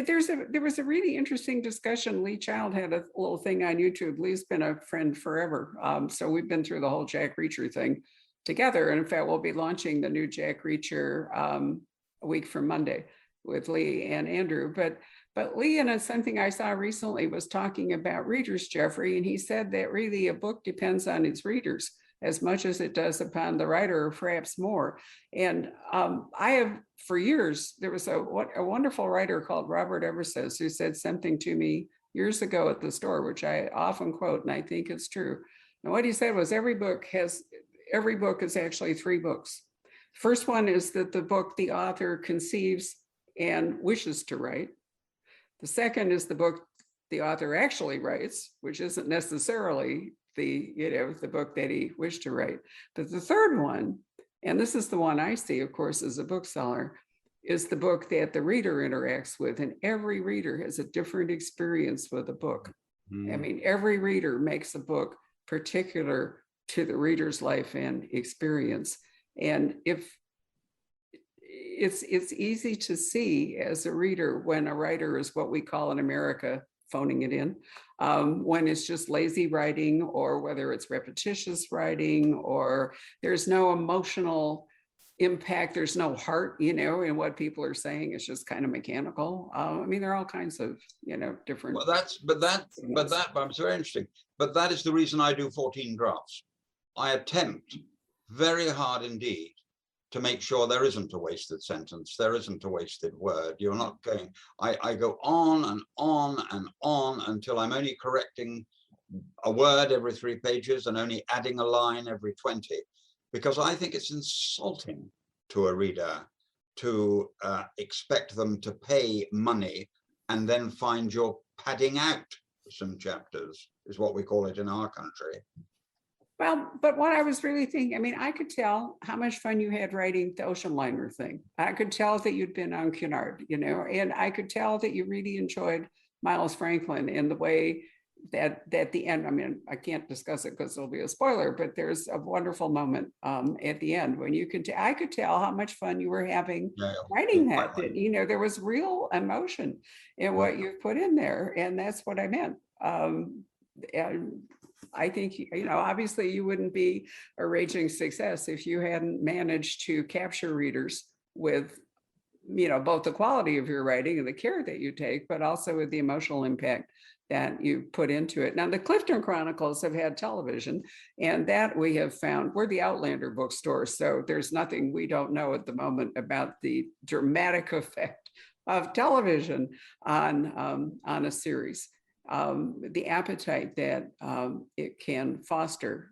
There was a really interesting discussion. Lee Child had a little thing on YouTube. Lee's been a friend forever. So we've been through the whole Jack Reacher thing together. And in fact, we'll be launching the new Jack Reacher a week from Monday with Lee and Andrew. But Lee, and it's something I saw recently, was talking about readers, Jeffrey, and he said that really a book depends on its readers as much as it does upon the writer, or perhaps more. And I have, for years, there was a wonderful writer called Robert Eversys who said something to me years ago at the store, which I often quote, and I think it's true. And what he said was every book is actually 3 books. First one is that the book the author conceives and wishes to write. The second is the book the author actually writes, which isn't necessarily the book that he wished to write. But the third one, and this is the one I see, of course, as a bookseller, is the book that the reader interacts with. And every reader has a different experience with a book. I mean, every reader makes a book particular to the reader's life and experience. And if it's easy to see as a reader when a writer is what we call in America phoning it in, when it's just lazy writing, or whether it's repetitious writing, or there's no emotional impact, there's no heart, in what people are saying. It's just kind of mechanical. I mean, there are all kinds of, different. Well, that's very interesting. But that is the reason I do 14 drafts. I attempt very hard indeed to make sure there isn't a wasted sentence, there isn't a wasted word. You're not going, I go on and on and on until I'm only correcting a word every 3 pages and only adding a line every 20, because I think it's insulting to a reader to expect them to pay money and then find you're padding out some chapters, is what we call it in our country. Well, but what I was really thinking, I mean, I could tell how much fun you had writing the ocean liner thing. I could tell that you'd been on Cunard, and I could tell that you really enjoyed Miles Franklin in the way that at the end, I mean, I can't discuss it because it'll be a spoiler, but there's a wonderful moment at the end when you could, I could tell how much fun you were having writing that, there was real emotion in what you put in there. And that's what I meant. And I think, obviously you wouldn't be a raging success if you hadn't managed to capture readers with, both the quality of your writing and the care that you take, but also with the emotional impact that you put into it. Now, the Clifton Chronicles have had television, and that we have found, we're the Outlander bookstore, so there's nothing we don't know at the moment about the dramatic effect of television on a series. The appetite that it can foster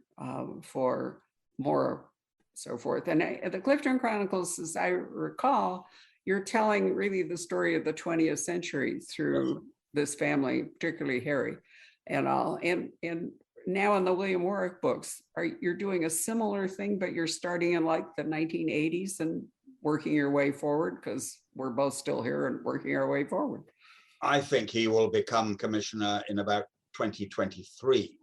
for more, so forth. And the Clifton Chronicles, as I recall, you're telling really the story of the 20th century through this family, particularly Harry and all. And now in the William Warwick books, you're doing a similar thing, but you're starting in like the 1980s and working your way forward, because we're both still here and working our way forward. I think he will become commissioner in about 2023.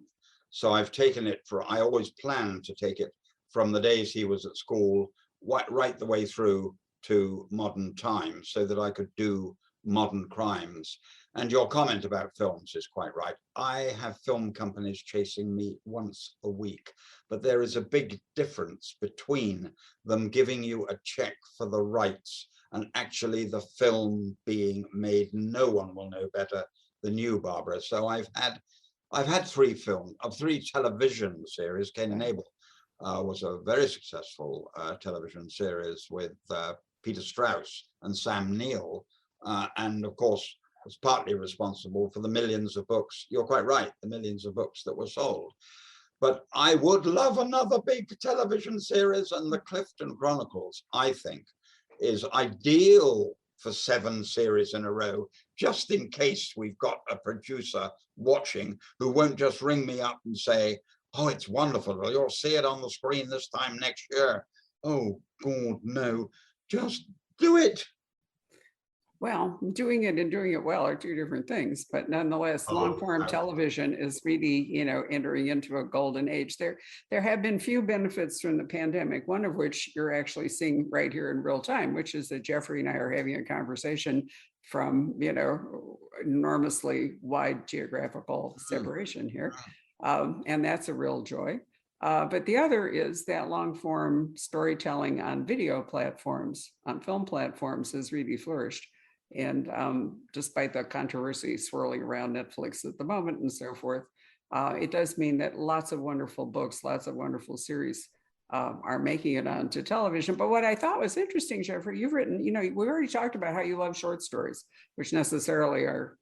So I've taken it I always planned to take it from the days he was at school, right the way through to modern times, so that I could do modern crimes. And your comment about films is quite right. I have film companies chasing me once a week, but there is a big difference between them giving you a check for the rights and actually the film being made. No one will know better than you, Barbara. So I've had 3 television series. Cain and Abel was a very successful television series with Peter Strauss and Sam Neill, and of course was partly responsible for the millions of books. You're quite right, the millions of books that were sold. But I would love another big television series, and the Clifton Chronicles, I think, is ideal for 7 series in a row, just in case we've got a producer watching who won't just ring me up and say, oh, it's wonderful, well, you'll see it on the screen this time next year. Oh, God, no, just do it. Well, doing it and doing it well are 2 different things, but nonetheless, long form television is really, entering into a golden age. There have been few benefits from the pandemic, one of which you're actually seeing right here in real time, which is that Jeffrey and I are having a conversation from, enormously wide geographical separation here. And that's a real joy. But the other is that long form storytelling on video platforms, on film platforms, has really flourished. And despite the controversy swirling around Netflix at the moment and so forth, it does mean that lots of wonderful books, lots of wonderful series are making it onto television. But what I thought was interesting, Jeffrey, you've written, we already talked about how you love short stories, which necessarily are,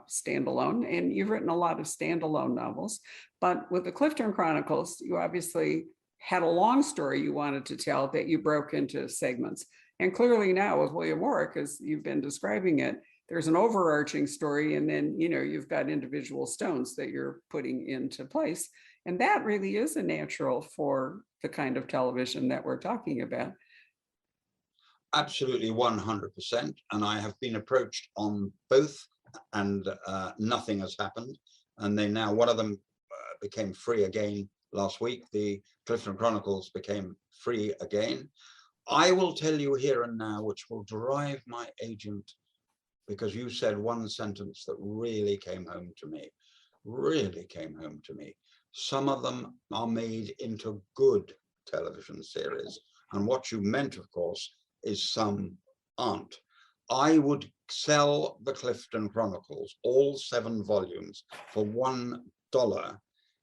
standalone. And you've written a lot of standalone novels. But with the Clifton Chronicles, you obviously had a long story you wanted to tell that you broke into segments. And clearly now with William Warwick, as you've been describing it, there's an overarching story, and then, you know, you've got individual stones that you're putting into place. And that really is a natural for the kind of television that we're talking about. Absolutely 100%. And I have been approached on both, and nothing has happened. And they now, one of them became free again last week. The Clifton Chronicles became free again. I will tell you here and now, which will drive my agent, because you said one sentence that really came home to me, really came home to me. Some of them are made into good television series. And what you meant, of course, is some aren't. I would sell the Clifton Chronicles, all 7 volumes, for $1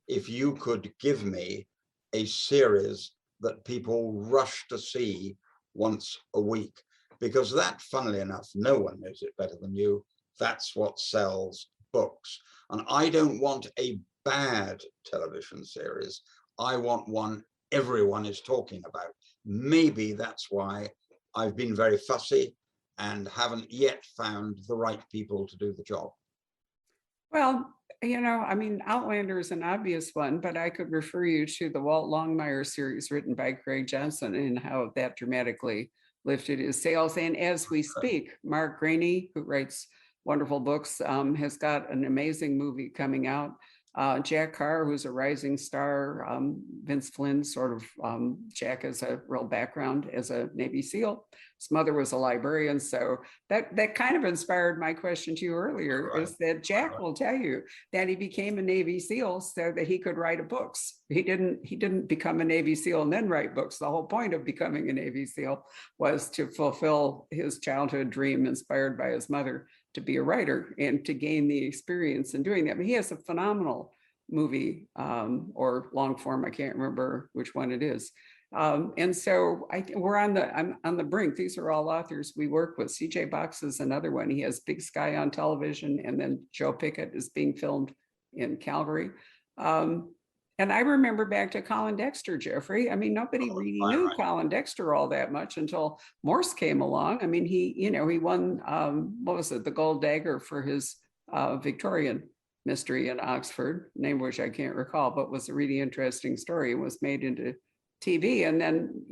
if you could give me a series that people rush to see once a week. Because that, funnily enough, no one knows it better than you. That's what sells books. And I don't want a bad television series. I want one everyone is talking about. Maybe that's why I've been very fussy and haven't yet found the right people to do the job. Well, you know, I mean, Outlander is an obvious one, but I could refer you to the Walt Longmire series written by Craig Johnson and how that dramatically lifted his sales. And as we speak, Mark Graney, who writes wonderful books, has got an amazing movie coming out. Jack Carr, who's a rising star, Vince Flynn, sort of, Jack has a real background as a Navy SEAL. His mother was a librarian. So that kind of inspired my question to you earlier, Right. is that Jack will tell you that he became a Navy SEAL so that he could write books. He didn't become a Navy SEAL and then write books. The whole point of becoming a Navy SEAL was to fulfill his childhood dream inspired by his mother to be a writer and to gain the experience in doing that. But he has a phenomenal movie or long form, I can't remember which one it is. And so we're I'm on the brink. These are all authors we work with. CJ Box is another one. He has Big Sky on television, and then Joe Pickett is being filmed in Calgary. And I remember back to Colin Dexter, Jeffrey. I mean, nobody really knew Colin Dexter all that much until Morse came along. I mean, he won, what was it, the Gold Dagger for his Victorian mystery in Oxford, name which I can't recall, but was a really interesting story and was made into TV. And then,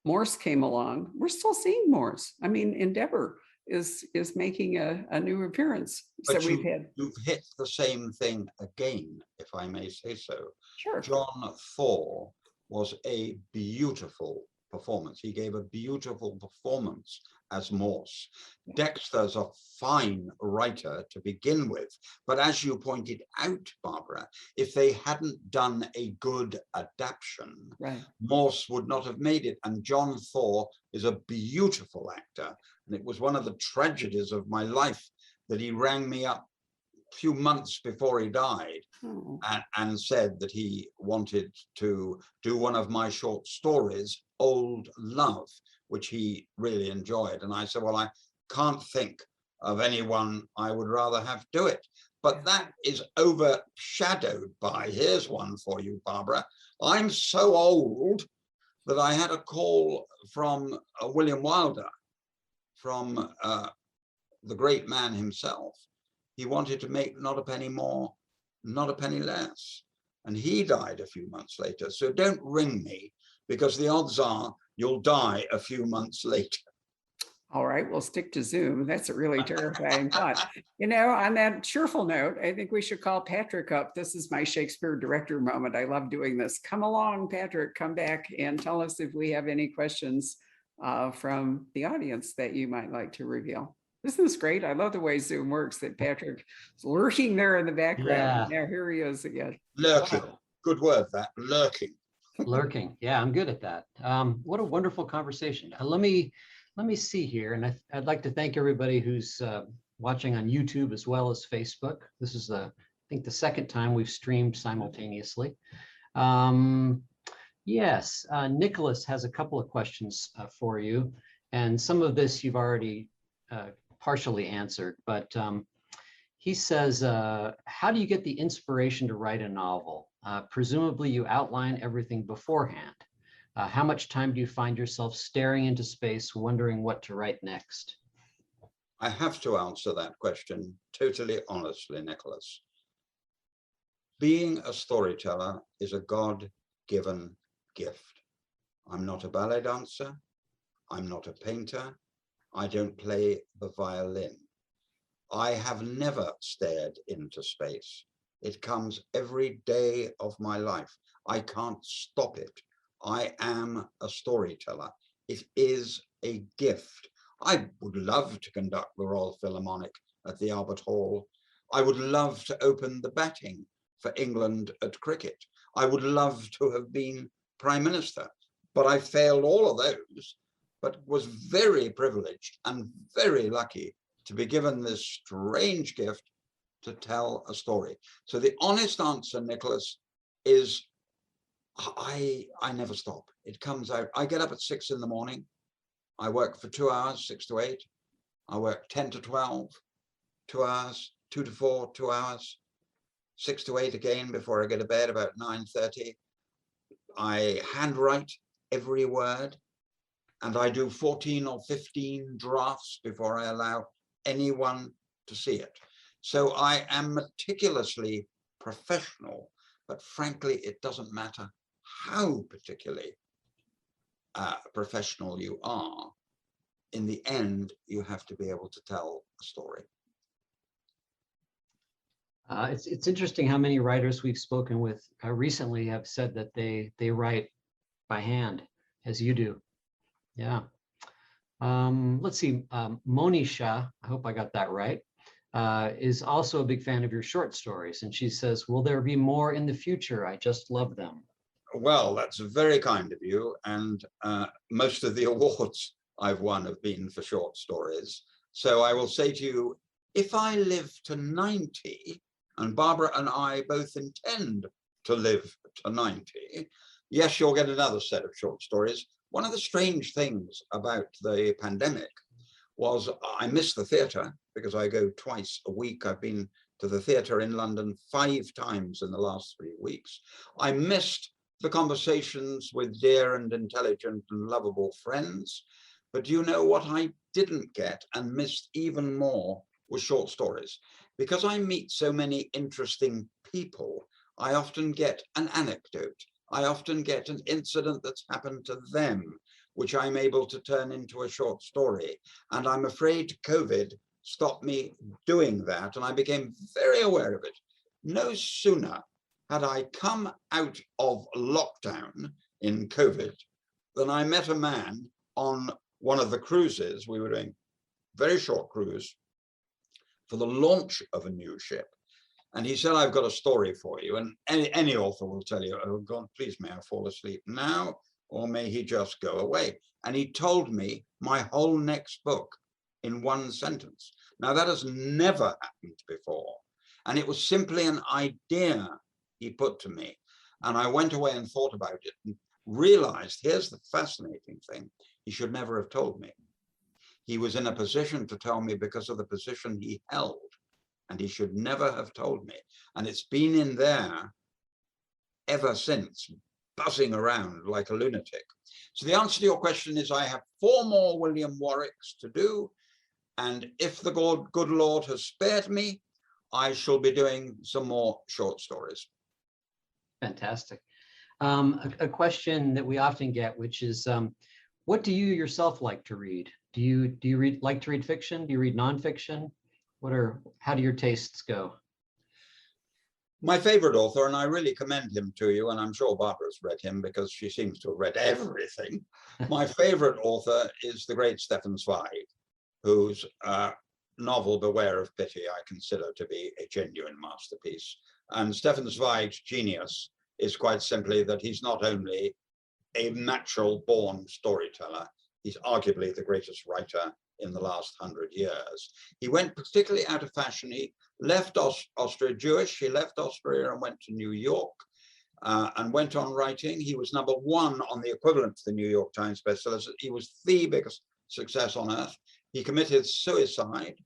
Morse came along. We're still seeing Morse. I mean, Endeavor is making a new appearance. But so you've hit the same thing again, if I may say so. Sure. John Thor was a beautiful performance. He gave a beautiful performance as Morse. Dexter's a fine writer to begin with, but as you pointed out, Barbara, if they hadn't done a good adaptation, right, Morse would not have made it. And John Thor is a beautiful actor. And it was one of the tragedies of my life that he rang me up a few months before he died and said that he wanted to do one of my short stories, Old Love, which he really enjoyed. And I said, well, I can't think of anyone I would rather have do it. But that is overshadowed by, here's one for you, Barbara. I'm so old that I had a call from William Wilder, from the great man himself. He wanted to make not a penny more, not a penny less. And he died a few months later. So don't ring me, because the odds are you'll die a few months later. All right, we'll stick to Zoom. That's a really terrifying thought. On that cheerful note, I think we should call Patrick up. This is my Shakespeare director moment. I love doing this. Come along, Patrick, come back and tell us if we have any questions from the audience that you might like to reveal. Isn't this great? I love the way Zoom works, that Patrick is lurking there in the background. Yeah. Now here he is again. Lurking. Wow. Good word, that, lurking. Lurking. Yeah, I'm good at that. What a wonderful conversation. Let me see here. And I'd like to thank everybody who's watching on YouTube as well as Facebook. This is I think the second time we've streamed simultaneously. Yes, Nicholas has a couple of questions for you. And some of this you've already partially answered, but he says, how do you get the inspiration to write a novel? Presumably you outline everything beforehand. How much time do you find yourself staring into space, wondering what to write next? I have to answer that question totally honestly, Nicholas. Being a storyteller is a God-given gift. I'm not a ballet dancer. I'm not a painter. I don't play the violin. I have never stared into space. It comes every day of my life. I can't stop it. I am a storyteller. It is a gift. I would love to conduct the Royal Philharmonic at the Albert Hall. I would love to open the batting for England at cricket. I would love to have been Prime Minister, but I failed all of those, but was very privileged and very lucky to be given this strange gift to tell a story. So the honest answer, Nicholas, is I never stop. It comes out. I get up at 6 in the morning. I work for 2 hours, 6 to 8. I work 10 to 12, 2 hours, 2 to 4, 2 hours, 6 to 8 again before I go to bed about 9:30. I handwrite every word, and I do 14 or 15 drafts before I allow anyone to see it. So I am meticulously professional, but frankly, it doesn't matter how particularly professional you are. In the end, you have to be able to tell a story. It's interesting how many writers we've spoken with recently have said that they write by hand, as you do. Yeah. Let's see. Monisha, I hope I got that right, is also a big fan of your short stories, and she says, "Will there be more in the future? I just love them." Well, that's very kind of you, and most of the awards I've won have been for short stories. So I will say to you, if I live to 90, and Barbara and I both intend to live to 90, yes, you'll get another set of short stories. One of the strange things about the pandemic was I missed the theatre because I go twice a week. I've been to the theatre in London 5 times in the last 3 weeks. I missed the conversations with dear and intelligent and lovable friends. But you know what I didn't get and missed even more was short stories. Because I meet so many interesting people, I often get an anecdote. I often get an incident that's happened to them, which I'm able to turn into a short story. And I'm afraid COVID stopped me doing that, and I became very aware of it. No sooner had I come out of lockdown in COVID than I met a man on one of the cruises. We were doing very short cruise for the launch of a new ship. And he said, "I've got a story for you." And any author will tell you, "Oh God, please may I fall asleep now, or may he just go away?" And he told me my whole next book in one sentence. Now that has never happened before. And it was simply an idea he put to me. And I went away and thought about it and realized, here's the fascinating thing, he should never have told me. He was in a position to tell me because of the position he held, and he should never have told me. And it's been in there ever since, buzzing around like a lunatic. So the answer to your question is I have 4 more William Warwicks to do. And if the good Lord has spared me, I shall be doing some more short stories. Fantastic. A question that we often get, which is, what do you yourself like to read? Do you like to read fiction? Do you read nonfiction? How do your tastes go? My favorite author, and I really commend him to you, and I'm sure Barbara's read him because she seems to have read everything. My favorite author is the great Stefan Zweig, whose novel Beware of Pity I consider to be a genuine masterpiece. And Stefan Zweig's genius is quite simply that he's not only a natural born storyteller, he's arguably the greatest writer in the last 100 years. He went particularly out of fashion. He left Austria, Jewish. He left Austria and went to New York and went on writing. He was #1 on the equivalent to the New York Times bestsellers. He was the biggest success on earth. He committed suicide,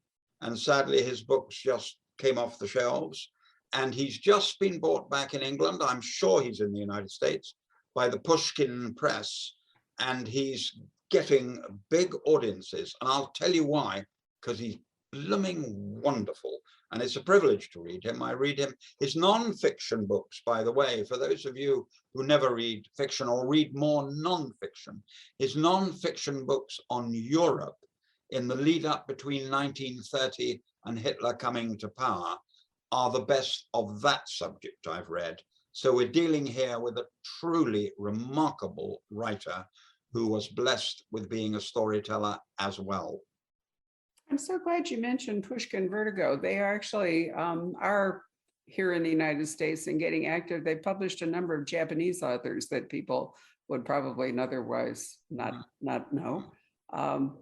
and sadly his books just came off the shelves. And he's just been bought back in England. I'm sure he's in the United States by the Pushkin Press, and he's getting big audiences. And I'll tell you why. because he's blooming wonderful. And it's a privilege to read him. I read him, his non-fiction books, by the way, for those of you who never read fiction or read more non-fiction, his non-fiction books on Europe in the lead up between 1930 and Hitler coming to power are the best of that subject I've read. So we're dealing here with a truly remarkable writer who was blessed with being a storyteller as well. I'm so glad you mentioned Pushkin Vertigo. They actually are here in the United States and getting active. They published a number of Japanese authors that people would probably otherwise not know. And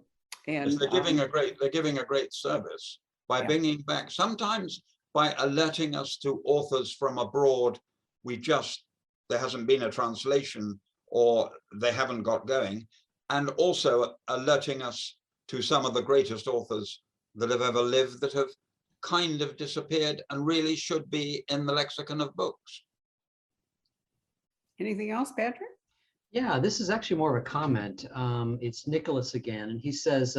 they're giving a great service by bringing back, sometimes by alerting us to authors from abroad. There hasn't been a translation or they haven't got going, and also alerting us to some of the greatest authors that have ever lived that have kind of disappeared and really should be in the lexicon of books. anything else, Patrick? Yeah, this is actually more of a comment. It's Nicholas again, and he says,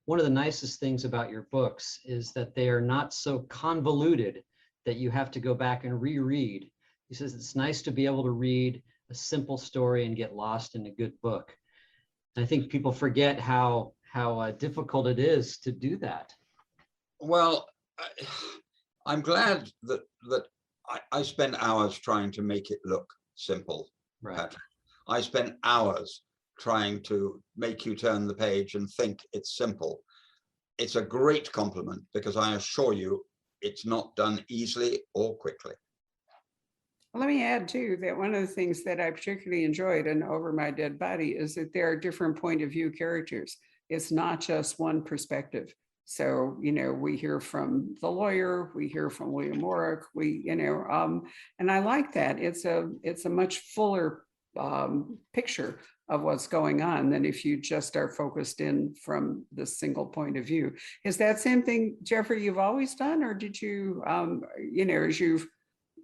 one of the nicest things about your books is that they are not so convoluted that you have to go back and reread. He says it's nice to be able to read a simple story and get lost in a good book. And I think people forget how difficult it is to do that. Well, I'm glad that I spend hours trying to make it look simple, Right. Patrick. I spend hours trying to make you turn the page and think it's simple. It's a great compliment because I assure you it's not done easily or quickly. Let me add too that one of the things that I particularly enjoyed in Over My Dead Body is that there are different point of view characters. It's not just one perspective. So, we hear from the lawyer, we hear from William Warwick, and I like that. It's a much fuller picture of what's going on than if you just are focused in from the single point of view. Is that same thing, Jeffrey, you've always done, or did you, as you've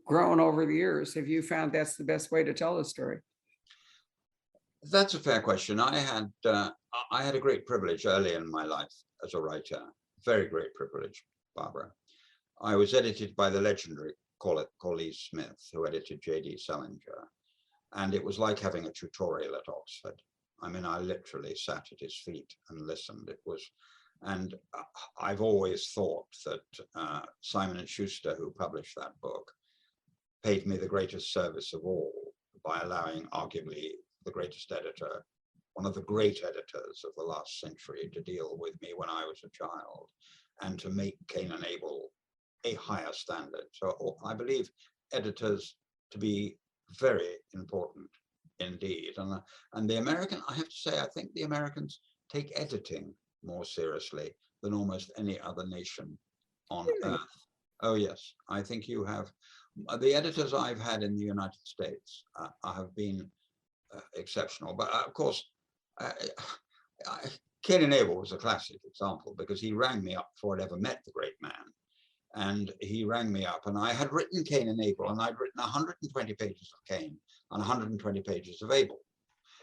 grown over the years, have you found that's the best way to tell a story? That's a fair question. I had a great privilege early in my life as a writer. Very great privilege, Barbara. I was edited by the legendary Colleen Smith, who edited J.D. Salinger. And it was like having a tutorial at Oxford. I mean, I literally sat at his feet and listened. And I've always thought that Simon & Schuster, who published that book, paid me the greatest service of all by allowing arguably the greatest editor, one of the great editors of the last century, to deal with me when I was a child and to make Cain and Abel a higher standard. So I believe editors to be very important indeed. And the American, I have to say, I think the Americans take editing more seriously than almost any other nation on earth. Oh yes, I think you have. The editors I've had in the United States have been exceptional. But of course, Cain and Abel was a classic example because he rang me up before I'd ever met the great man. And he rang me up, and I had written Cain and Abel, and I'd written 120 pages of Cain and 120 pages of Abel.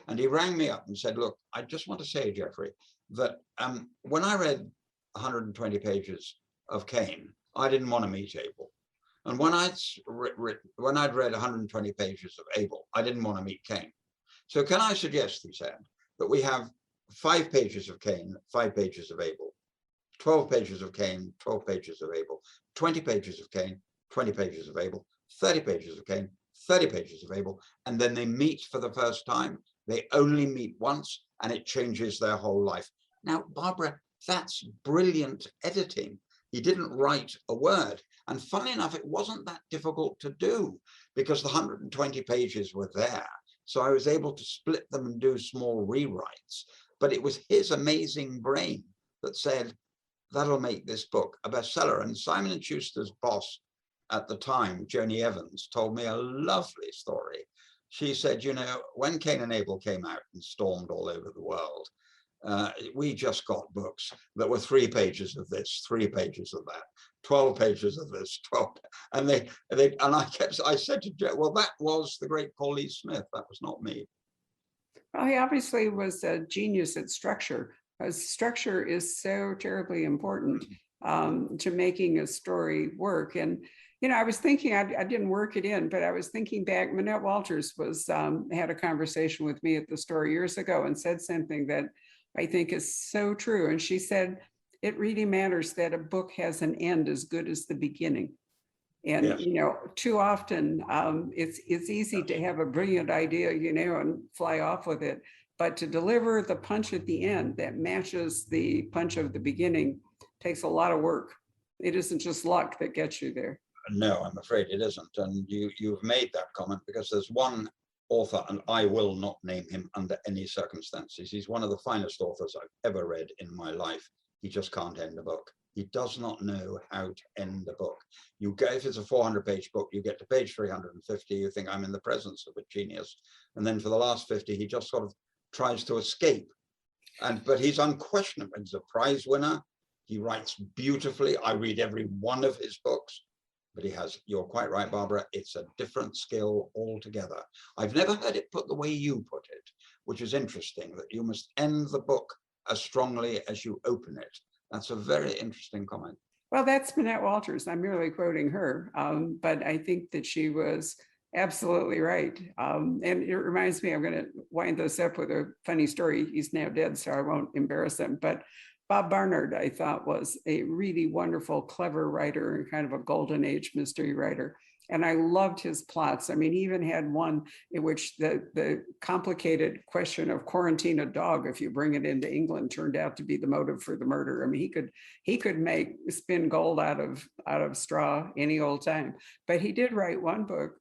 And he rang me up and said, look, I just want to say, Jeffrey, that when I read 120 pages of Cain, I didn't want to meet Abel. And when I'd read 120 pages of Abel, I didn't want to meet Cain. So can I suggest, he said, that we have 5 pages of Cain, 5 pages of Abel, 12 pages of Cain, 12 pages of Abel, 20 pages of Cain, 20 pages of Abel, 30 pages of Cain, 30 pages of Abel, and then they meet for the first time. They only meet once, and it changes their whole life. Now, Barbara, that's brilliant editing. He didn't write a word. And funny enough, it wasn't that difficult to do because the 120 pages were there. So I was able to split them and do small rewrites. But it was his amazing brain that said, that'll make this book a bestseller. And Simon & Schuster's boss at the time, Joni Evans, told me a lovely story. She said, when Cain and Abel came out and stormed all over the world, we just got books that were 3 pages of this, 3 pages of that, 12 pages of this, 12. And I said to Jeff, well, that was the great Colleen Smith. That was not me. Well, he obviously was a genius at structure. Structure is so terribly important to making a story work. And, you know, I was thinking, I didn't work it in, but I was thinking back, Minette Walters was had a conversation with me at the store years ago and said something that I think is so true. And she said, it really matters that a book has an end as good as the beginning. And, Yes. you know, too often it's easy to have a brilliant idea, you know, and fly off with it. But to deliver the punch at the end that matches the punch of the beginning takes a lot of work. It isn't just luck that gets you there. No, I'm afraid it isn't. And you've made that comment because there's one author, and I will not name him under any circumstances. He's one of the finest authors I've ever read in my life. He just can't end a book. He does not know how to end a book. You get, if it's a 400-page book, you get to page 350, you think, I'm in the presence of a genius. And then for the last 50, he just sort of tries to escape. But he's unquestionable. He's a prize winner. He writes beautifully. I read every one of his books. But he has, you're quite right, Barbara, it's a different skill altogether. I've never heard it put the way you put it, which is interesting, that you must end the book as strongly as you open it. That's a very interesting comment. Well, that's Minette Walters. I'm merely quoting her, but I think that she was absolutely right. And it reminds me, I'm going to wind this up with a funny story. He's now dead, so I won't embarrass him. But Bob Barnard, I thought, was a really wonderful, clever writer and kind of a golden age mystery writer. And I loved his plots. I mean, he even had one in which the complicated question of quarantine a dog, if you bring it into England, turned out to be the motive for the murder. I mean, he could spin gold out of straw any old time. But he did write one book,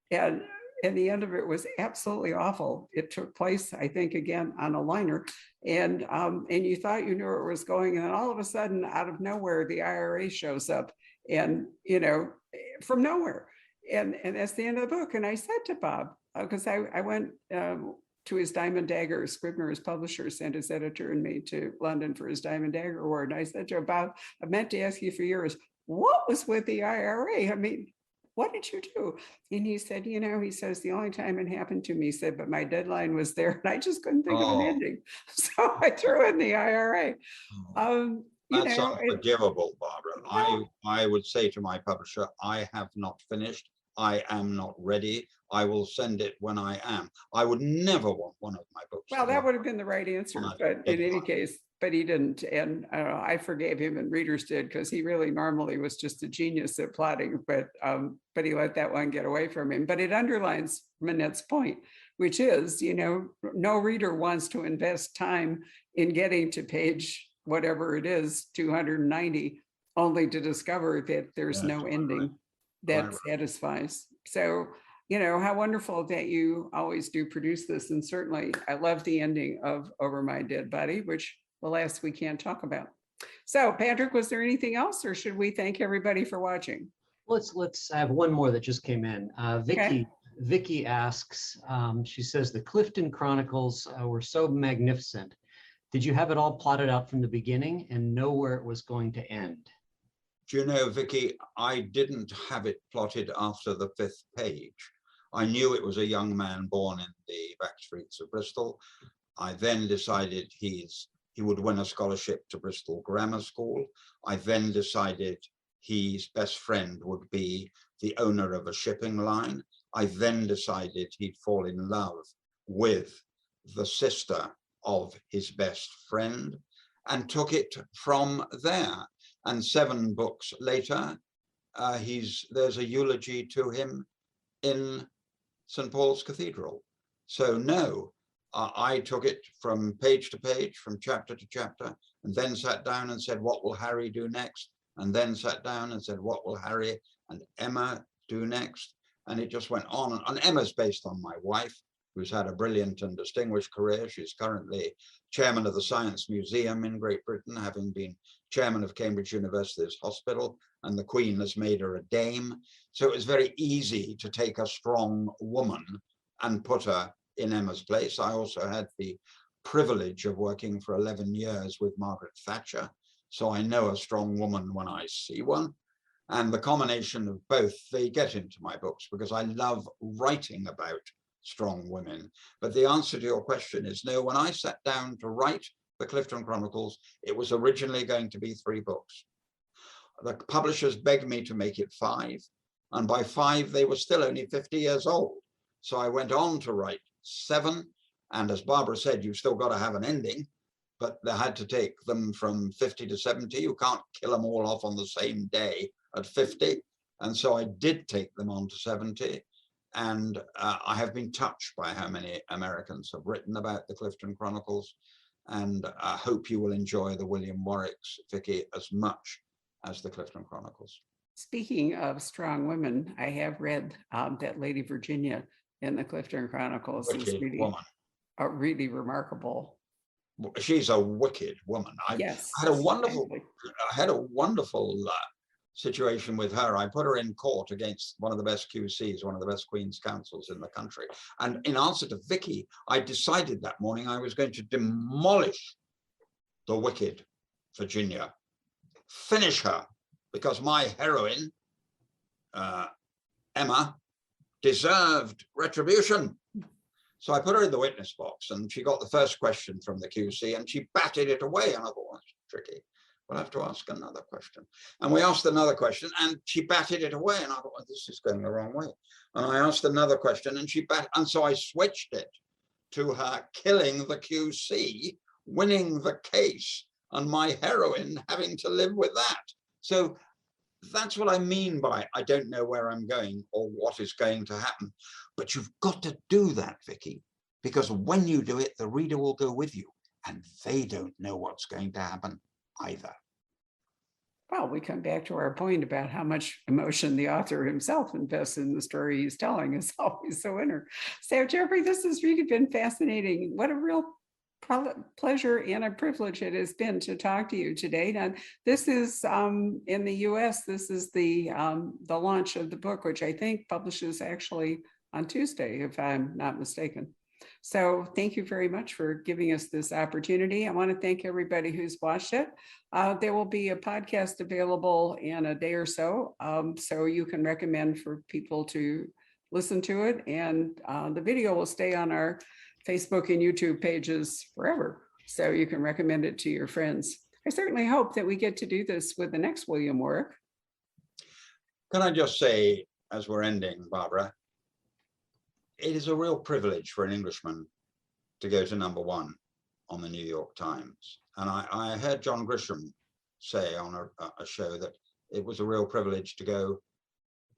and the end of it was absolutely awful. It took place, I think, again on a liner, and you thought you knew where it was going, and then all of a sudden, out of nowhere, the IRA shows up, and you know, from nowhere. And that's the end of the book. And I said to Bob, because I went to his Diamond Dagger, Scribner, his publisher, sent his editor and me to London for his Diamond Dagger Award. And I said to him, Bob, I meant to ask you for years, what was with the IRA? I mean, what did you do? And he said, you know, he says, the only time it happened to me, he said, but my deadline was there and I just couldn't think of an ending. So I threw in the IRA. That's unforgivable, Barbara. I would say to my publisher, I have not finished. I am not ready. I will send it when I am. I would never want one of my books. Well, that would have been the right answer, but in any case, but he didn't. And I forgave him, and readers did, because he really normally was just a genius at plotting, but he let that one get away from him. But it underlines Minette's point, which is, you know, no reader wants to invest time in getting to page whatever it is, 290, only to discover that there's no ending that satisfies. So, you know, how wonderful that you always do produce this. And certainly I love the ending of Over My Dead Body, which alas, we can't talk about. So Patrick, was there anything else, or should we thank everybody for watching? Let's have one more that just came in. Vicky asks, she says, the Clifton Chronicles were so magnificent. Did you have it all plotted out from the beginning and know where it was going to end? Do you know, Vicky, I didn't have it plotted after the 5th page. I knew it was a young man born in the back streets of Bristol. I then decided he would win a scholarship to Bristol Grammar School. I then decided his best friend would be the owner of a shipping line. I then decided he'd fall in love with the sister of his best friend and took it from there. And 7 books later, there's a eulogy to him in St. Paul's Cathedral. So no, I took it from page to page, from chapter to chapter, and then sat down and said, what will Harry do next? And then sat down and said, what will Harry and Emma do next? And it just went on. And Emma's based on my wife, who's had a brilliant and distinguished career. She's currently chairman of the Science Museum in Great Britain, having been chairman of Cambridge University's hospital, and the Queen has made her a dame. So it was very easy to take a strong woman and put her in Emma's place. I also had the privilege of working for 11 years with Margaret Thatcher. So I know a strong woman when I see one. And the combination of both, they get into my books because I love writing about strong women. But the answer to your question is no. When I sat down to write, the Clifton Chronicles. It was originally going to be 3 books. The publishers begged me to make it 5. And by 5, they were still only 50 years old. So I went on to write 7. And as Barbara said, you've still got to have an ending, but they had to take them from 50 to 70. You can't kill them all off on the same day at 50. And so I did take them on to 70. And I have been touched by how many Americans have written about the Clifton Chronicles. And I hope you will enjoy the William Warwick's, Vicky, as much as the Clifton Chronicles. Speaking of strong women, I have read that Lady Virginia in the Clifton Chronicles is Wicked really, woman. really remarkable. She's a wicked woman. Yes, I had a wonderful, exactly. I had a wonderful situation with her. I put her in court against one of the best QCs, one of the best Queen's Counsels in the country. And in answer to Vicky, I decided that morning I was going to demolish the wicked Virginia, finish her, because my heroine, Emma, deserved retribution. So I put her in the witness box and she got the first question from the QC and she batted it away. And I thought, well, that's tricky. We'll have to ask another question. And we asked another question and she batted it away. And I thought, well, this is going the wrong way. And I asked another question and she batted. And so I switched it to her killing the QC, winning the case, and my heroine having to live with that. So that's what I mean by I don't know where I'm going or what is going to happen. But you've got to do that, Vicky, because when you do it, the reader will go with you and they don't know what's going to happen either. Well, we come back to our point about how much emotion the author himself invests in the story he's telling is always so inner. So, Jeffrey, this has really been fascinating. What a real pleasure and a privilege it has been to talk to you today. And this is in the US, this is the launch of the book, which I think publishes actually on Tuesday, if I'm not mistaken. So thank you very much for giving us this opportunity. I want to thank everybody who's watched it. There will be a podcast available in a day or so, so you can recommend for people to listen to it. And the video will stay on our Facebook and YouTube pages forever, so you can recommend it to your friends. I certainly hope that we get to do this with the next William Warwick. Can I just say, as we're ending, Barbara, it is a real privilege for an Englishman to go to #1 on the New York Times. And I heard John Grisham say on a show that it was a real privilege to go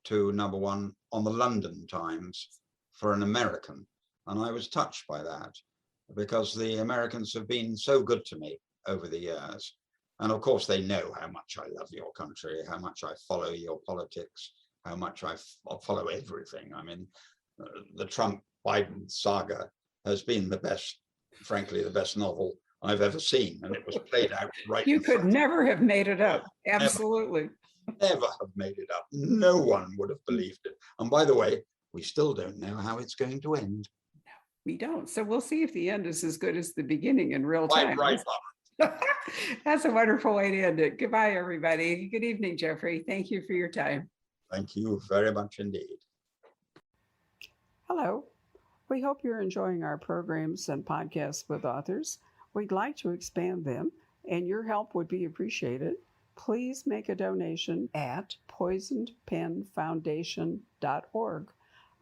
to #1 on the London Times for an American. And I was touched by that because the Americans have been so good to me over the years. And of course, they know how much I love your country, how much I follow your politics, how much I follow everything. I mean, the Trump-Biden saga has been the best, frankly, the best novel I've ever seen. And it was played out right. You could never have made it up. Absolutely. Never have made it up. No one would have believed it. And by the way, we still don't know how it's going to end. We don't. So we'll see if the end is as good as the beginning in real time. Right, Bob. That's a wonderful way to end it. Goodbye, everybody. Good evening, Jeffrey. Thank you for your time. Thank you very much indeed. Hello. We hope you're enjoying our programs and podcasts with authors. We'd like to expand them, and your help would be appreciated. Please make a donation at poisonedpenfoundation.org.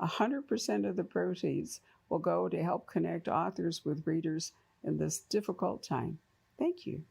100% of the proceeds will go to help connect authors with readers in this difficult time. Thank you.